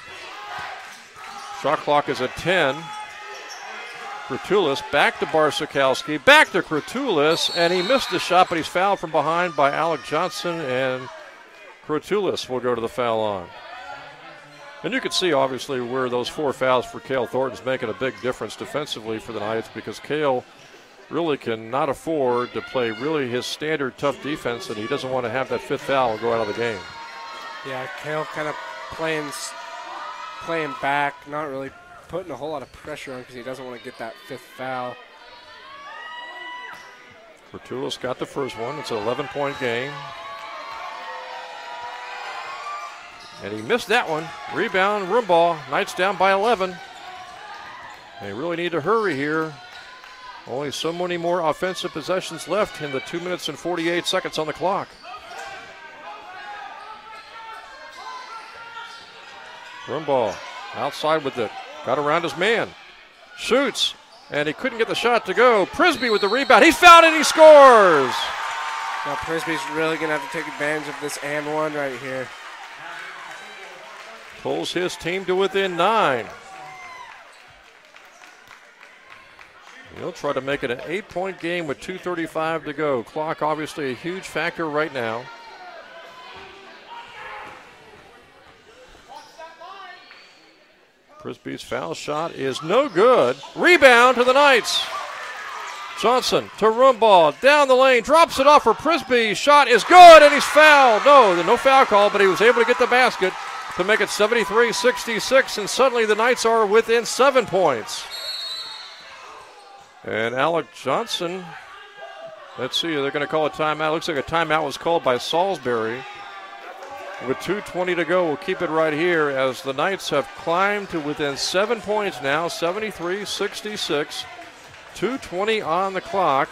Shot clock is at 10. Kurtulis back to Barsakowski, back to Kurtulis, and he missed the shot, but he's fouled from behind by Alec Johnson, and Kurtulis will go to the foul line. And you can see, obviously, where those 4 fouls for Cale Thornton's making a big difference defensively for the Knights, because Cale really cannot afford to play really his standard tough defense, and he doesn't want to have that 5th foul and go out of the game. Yeah, Cale kind of playing back, not really putting a whole lot of pressure on because he doesn't want to get that 5th foul. Kurtulis got the first one. It's an 11-point game. And he missed that one. Rebound, Rimbaugh. Knights down by 11. They really need to hurry here. Only so many more offensive possessions left in the 2 minutes and 48 seconds on the clock. Rimbaugh outside with it. Got around his man. Shoots. And he couldn't get the shot to go. Prisby with the rebound. He's fouled and he scores. Now Prisby's really going to have to take advantage of this and one right here. Pulls his team to within 9. He'll try to make it an 8-point game with 2:35 to go. Clock obviously a huge factor right now. Prisby's foul shot is no good. Rebound to the Knights. Johnson to Rumbaugh, down the lane, drops it off for Prisby. Shot is good, and he's fouled. No foul call, but he was able to get the basket to make it 73-66, and suddenly the Knights are within 7 points. And Alec Johnson, let's see, they're going to call a timeout. Looks like a timeout was called by Salisbury. With 2:20 to go, we'll keep it right here as the Knights have climbed to within 7 points now, 73-66. 2:20 on the clock.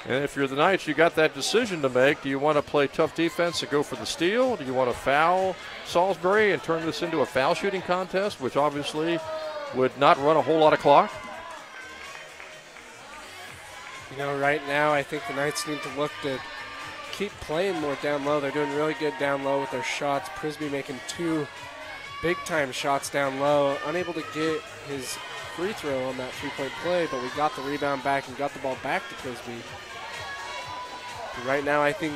And if you're the Knights, you got that decision to make. Do you want to play tough defense and go for the steal? Do you want to foul Salisbury and turn this into a foul shooting contest, which obviously would not run a whole lot of clock? You know, right now I think the Knights need to look to keep playing more down low. They're doing really good down low with their shots. Prisby making 2 big-time shots down low. Unable to get his free throw on that 3-point play, but we got the rebound back and got the ball back to Prisby. But right now I think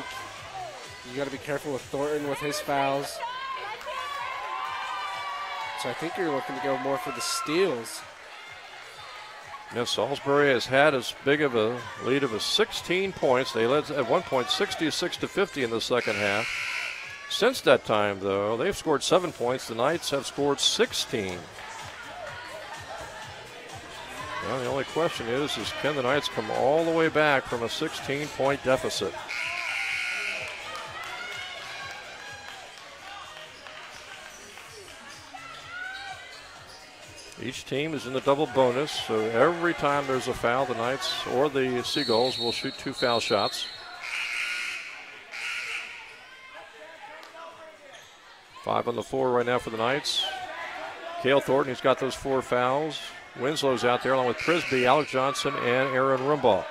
you got to be careful with Thornton with his fouls. So I think you're looking to go more for the steals. Yes, Salisbury has had as big of a lead of 16 points. They led at one point 66-50 in the second half. Since that time, though, they've scored 7 points. The Knights have scored 16. Well, the only question is can the Knights come all the way back from a 16-point deficit? Each team is in the double bonus, so every time there's a foul, the Knights or the Seagulls will shoot 2 foul shots. 5 on the floor right now for the Knights. Cale Thornton, he's got those 4 fouls. Winslow's out there along with Prisby, Alec Johnson, and Aaron Rumbaugh.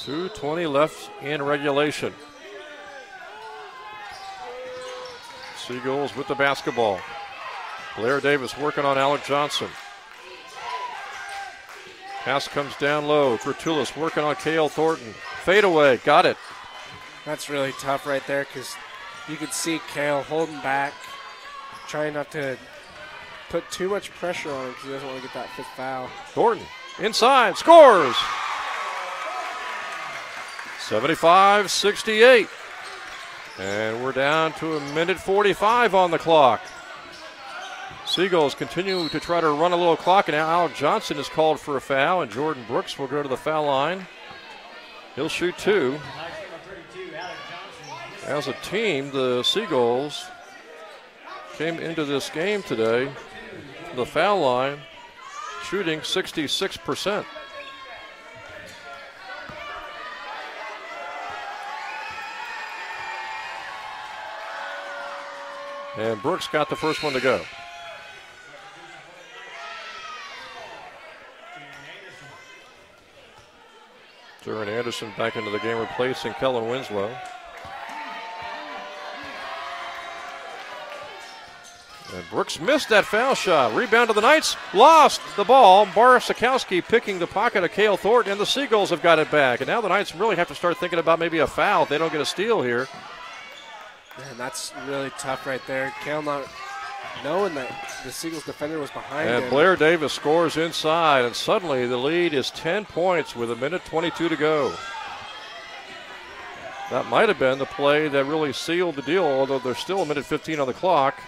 .220 left in regulation. Seagulls with the basketball. Blair Davis working on Alec Johnson. Pass comes down low. Gratulis working on Cale Thornton. Fade away, got it. That's really tough right there because you could see Cale holding back, trying not to put too much pressure on him because he doesn't want to get that 5th foul. Thornton inside, scores! 75-68. And we're down to 1:45 on the clock. Seagulls continue to try to run a little clock, and now Alec Johnson is called for a foul, and Jordan Brooks will go to the foul line. He'll shoot 2. As a team, the Seagulls came into this game today, the foul line, shooting 66%. And Brooks got the first one to go. Darren Anderson back into the game, replacing Kellen Winslow. And Brooks missed that foul shot. Rebound to the Knights. Lost the ball. Barsikowski picking the pocket of Cale Thornton, and the Seagulls have got it back. And now the Knights really have to start thinking about maybe a foul if they don't get a steal here. Man, that's really tough right there. Cale not knowing that the Seagulls defender was behind him. And Blair Davis scores inside, and suddenly the lead is 10 points with 1:22 to go. That might have been the play that really sealed the deal, although there's still 1:15 on the clock.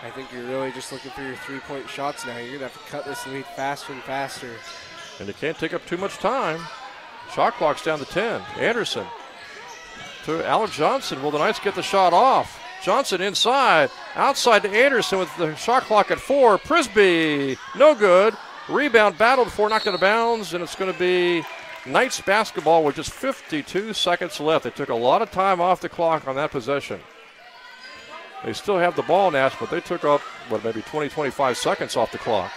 I think you're really just looking for your 3-point shots now. You're going to have to cut this lead faster and faster. And it can't take up too much time. Shot clock's down to 10. Anderson to Alec Johnson. Will the Knights get the shot off? Johnson inside. Outside to Anderson with the shot clock at 4. Prisby, no good. Rebound battled for, knocked out of bounds, and it's going to be Knights basketball with just 52 seconds left. They took a lot of time off the clock on that possession. They still have the ball, Nash, but they took up, maybe 20, 25 seconds off the clock.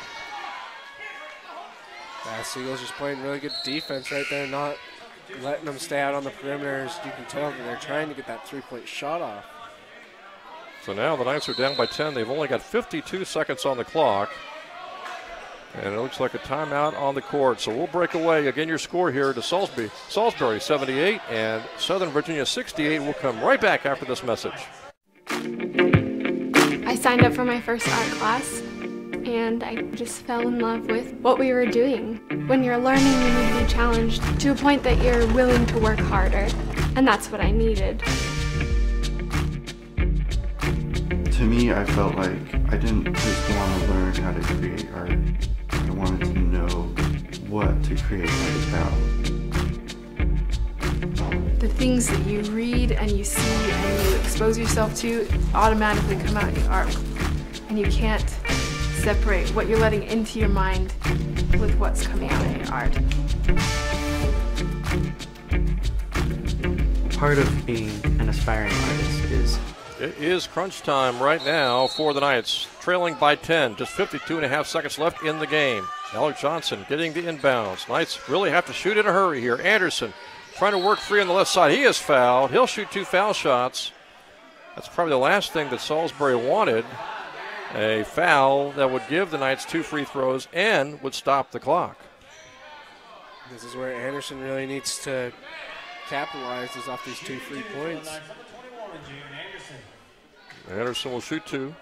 Seagulls just playing really good defense right there, not letting them stay out on the perimeters. You can tell that they're trying to get that three-point shot off. So now the Knights are down by 10. They've only got 52 seconds on the clock. And it looks like a timeout on the court. So we'll break away. Again, your score here to Salisbury 78 and Southern Virginia 68. We'll come right back after this message. I signed up for my first art class, and I just fell in love with what we were doing. When you're learning, you need to be challenged to a point that you're willing to work harder, and that's what I needed. To me, I felt like I didn't just want to learn how to create art. I wanted to know what to create art about. The things that you read and you see and you expose yourself to automatically come out in your art. And you can't separate what you're letting into your mind with what's coming out in your art. Part of being an aspiring artist is... It is crunch time right now for the Knights, trailing by 10, just 52.5 seconds left in the game. Alec Johnson getting the inbounds. Knights really have to shoot in a hurry here. Anderson trying to work free on the left side. He is fouled. He'll shoot 2 foul shots. That's probably the last thing that Salisbury wanted. A foul that would give the Knights 2 free throws and would stop the clock. This is where Anderson really needs to capitalize off these 2 free points. Anderson will shoot 2.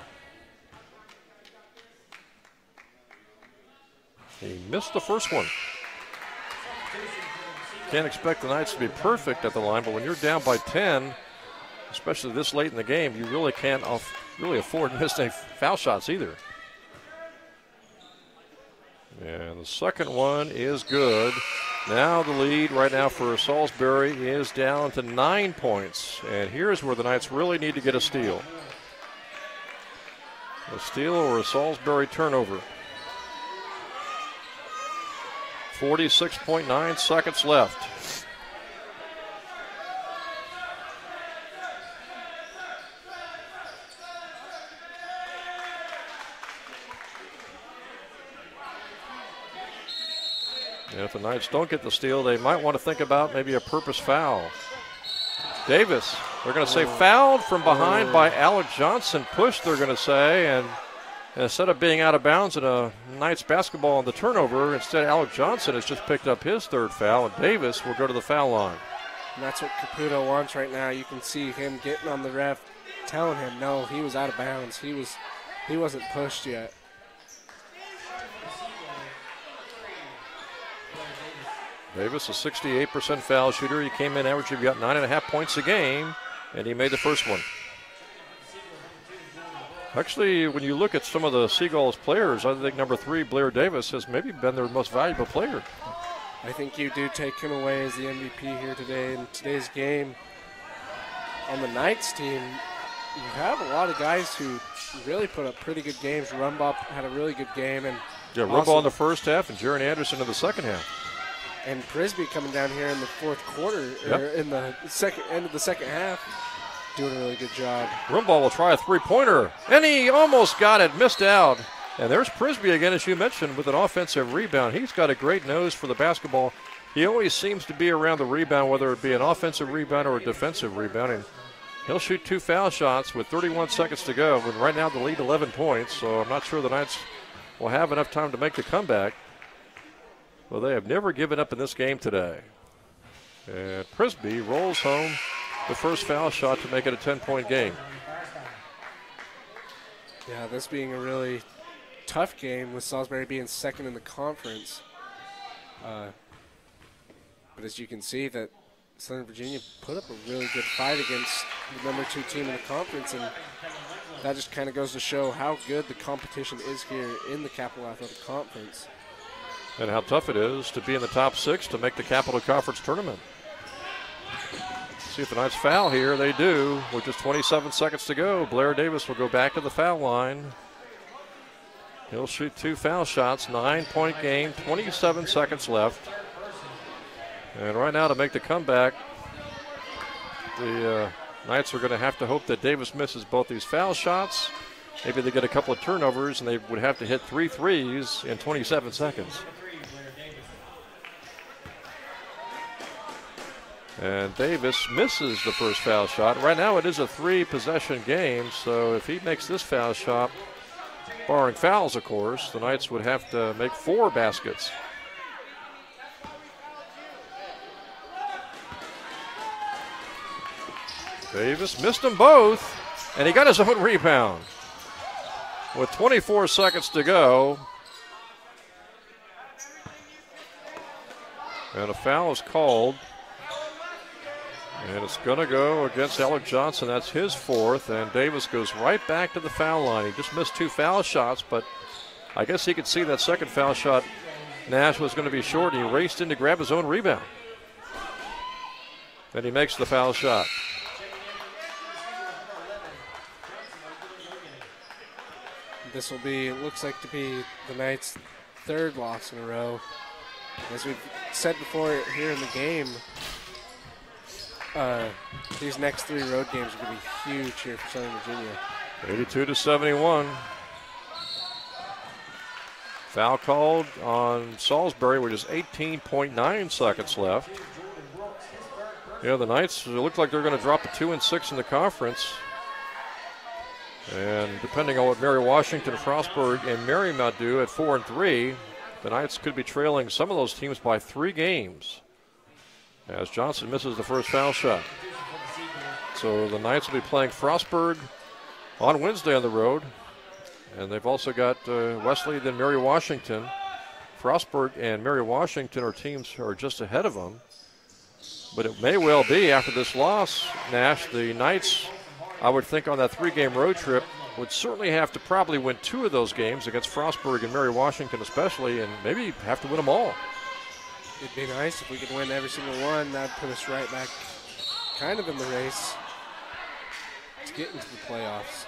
He missed the first one. Can't expect the Knights to be perfect at the line, but when you're down by 10, especially this late in the game, you really can't really afford to miss any foul shots either. And the second one is good. Now the lead right now for Salisbury is down to 9 points. And here's where the Knights really need to get a steal. A steal or a Salisbury turnover. 46.9 seconds left. And if the Knights don't get the steal, they might want to think about maybe a purpose foul. Davis, they're going to say fouled from behind by Alec Johnson. Push, they're going to say, and instead of being out of bounds in a Knights basketball on the turnover, instead Alec Johnson has just picked up his 3rd foul, and Davis will go to the foul line. And that's what Caputo wants right now. You can see him getting on the ref, telling him no, he was out of bounds. He wasn't pushed yet. Davis, a 68% foul shooter. He came in averaging about 9.5 points a game, and he made the first one. Actually, when you look at some of the Seagulls players, I think number 3, Blair Davis, has maybe been their most valuable player. I think you do take him away as the MVP here today in today's game. On the Knights team, you have a lot of guys who really put up pretty good games. Rumbaugh had a really good game. And yeah, Rumbaugh in the first half and Jaron Anderson in the second half. And Prisby coming down here in the fourth quarter, or in the end of the second half, doing a really good job. Rumbaugh will try a 3-pointer, and he almost got it, missed out. And there's Prisby again, as you mentioned, with an offensive rebound. He's got a great nose for the basketball. He always seems to be around the rebound, whether it be an offensive rebound or a defensive rebound. And he'll shoot 2 foul shots with 31 seconds to go. And right now the lead 11 points, so I'm not sure the Knights will have enough time to make the comeback. Well, they have never given up in this game today. And Prisby rolls home the first foul shot to make it a 10-point game. Yeah, this being a really tough game with Salisbury being second in the conference. But as you can see, that Southern Virginia put up a really good fight against the number 2 team in the conference, and that just kind of goes to show how good the competition is here in the Capital Athletic Conference. And how tough it is to be in the top 6 to make the Capital Conference tournament. See if the Knights foul here. They do, with just 27 seconds to go. Blair Davis will go back to the foul line. He'll shoot 2 foul shots, 9-point game, 27 seconds left. And right now to make the comeback, the Knights are going to have to hope that Davis misses both these foul shots. Maybe they get a couple of turnovers, and they would have to hit 3 threes in 27 seconds. And Davis misses the first foul shot. Right now it is a 3-possession game, so if he makes this foul shot, barring fouls, of course, the Knights would have to make 4 baskets. Davis missed them both, and he got his own rebound. With 24 seconds to go, and a foul is called. And it's going to go against Alec Johnson. That's his 4th, and Davis goes right back to the foul line. He just missed 2 foul shots, but I guess he could see that second foul shot, Nash, was going to be short. He raced in to grab his own rebound. Then he makes the foul shot. This will be, it looks like to be the Knights' 3rd loss in a row. As we've said before here in the game, these next 3 road games are going to be huge here for Southern Virginia. 82-71. Foul called on Salisbury with just 18.9 seconds left. Yeah, the Knights, it look like they're going to drop to 2-6 in the conference. And depending on what Mary Washington, Frostburg, and Marymount do at 4-3, the Knights could be trailing some of those teams by 3 games. As Johnson misses the first foul shot. So the Knights will be playing Frostburg on Wednesday on the road. And they've also got Wesley, then Mary Washington. Frostburg and Mary Washington are teams who are just ahead of them. But it may well be after this loss, Nash, the Knights, I would think on that 3-game road trip, would certainly have to probably win 2 of those games against Frostburg and Mary Washington especially, and maybe have to win them all. It'd be nice if we could win every single one. That'd put us right back kind of in the race to get into the playoffs.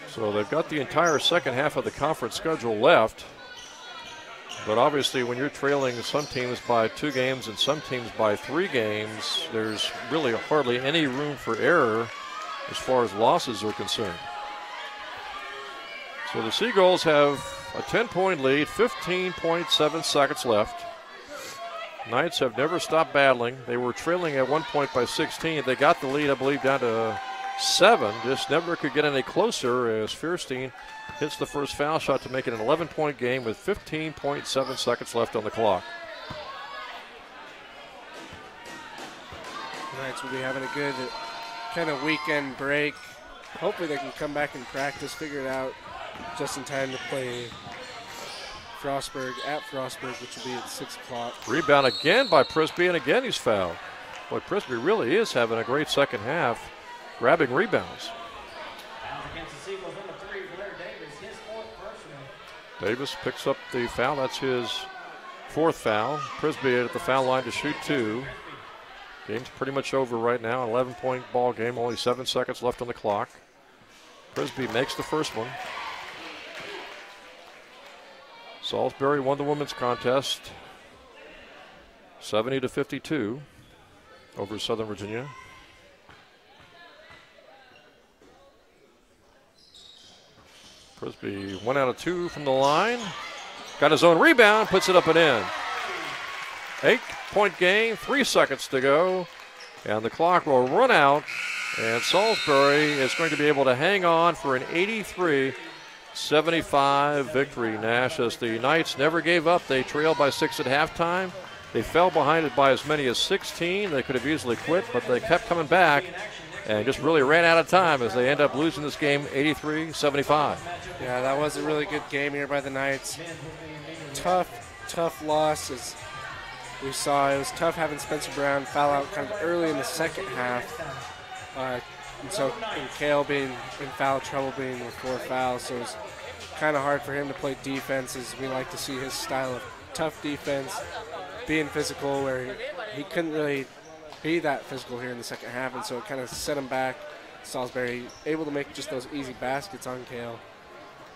So they've got the entire second half of the conference schedule left. But obviously when you're trailing some teams by 2 games and some teams by 3 games, there's really hardly any room for error as far as losses are concerned. So the Seagulls have a 10-point lead, 15.7 seconds left. Knights have never stopped battling. They were trailing at one point by 16. They got the lead, I believe, down to 7. Just never could get any closer as Fierstein hits the first foul shot to make it an 11-point game with 15.7 seconds left on the clock. The Knights will be having a good kind of weekend break. Hopefully they can come back and practice, figure it out just in time to play Frostburg at Frostburg, which will be at 6 o'clock. Rebound again by Prisby, and again he's fouled. Boy, Prisby really is having a great second half, grabbing rebounds. Davis picks up the foul. That's his 4th foul. Prisby at the foul line to shoot 2. Game's pretty much over right now. 11-point ball game, only 7 seconds left on the clock. Prisby makes the first one. Salisbury won the women's contest 70-52 over Southern Virginia. Prisby 1 out of 2 from the line. Got his own rebound, puts it up and in. 8-point game, 3 seconds to go. And the clock will run out. And Salisbury is going to be able to hang on for an 83-75 victory. Nash, as the Knights never gave up. They trailed by 6 at halftime. They fell behind it by as many as 16. They could have easily quit, but they kept coming back and just really ran out of time as they end up losing this game 83-75. Yeah, that was a really good game here by the Knights. Tough loss, as we saw. It was tough having Spencer Brown foul out kind of early in the second half. And Kale being in foul trouble, being with 4 fouls, so it was kind of hard for him to play defense, as we like to see his style of tough defense, being physical, where he couldn't really be that physical here in the second half, and so it kind of set him back. Salisbury able to make just those easy baskets on Kale.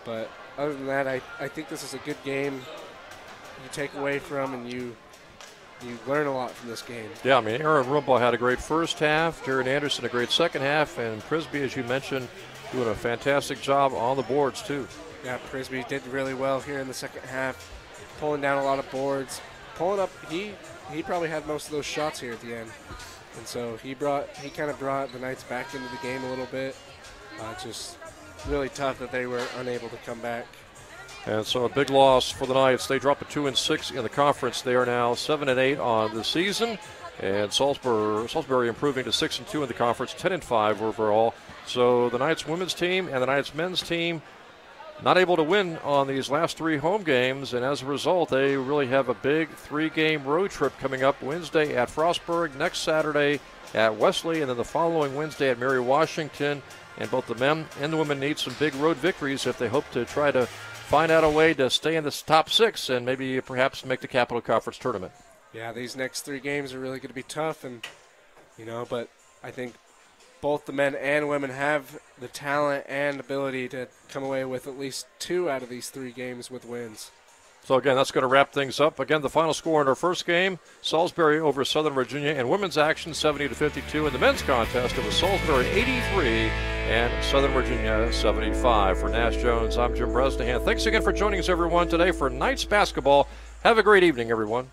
But other than that, I think this is a good game you take away from, and you learn a lot from this game. Yeah, I mean, Aaron Rumbaugh had a great first half, Jared Anderson a great second half, and Prisby, as you mentioned, doing a fantastic job on the boards too. Yeah, Prisby did really well here in the second half, pulling down a lot of boards, pulling up. He probably had most of those shots here at the end, and so he kind of brought the Knights back into the game a little bit. Just really tough that they were unable to come back. And so a big loss for the Knights. They dropped to 2-6 in the conference. They are now 7-8 on the season. And Salisbury improving to 6-2 in the conference, 10-5 overall. So the Knights women's team and the Knights men's team not able to win on these last 3 home games. And as a result, they really have a big 3-game road trip coming up Wednesday at Frostburg, next Saturday at Wesley, and then the following Wednesday at Mary Washington. And both the men and the women need some big road victories if they hope to try to find out a way to stay in the top 6 and maybe perhaps make the Capital Conference tournament. Yeah, these next 3 games are really going to be tough, and but I think both the men and women have the talent and ability to come away with at least 2 out of these 3 games with wins. So again, that's going to wrap things up. Again, the final score in our first game, Salisbury over Southern Virginia, and women's action 70-52. In the men's contest, it was Salisbury 83 and Southern Virginia 75. For Nash Jones, I'm Jim Bresnahan. Thanks again for joining us, everyone, today for Knights basketball. Have a great evening, everyone.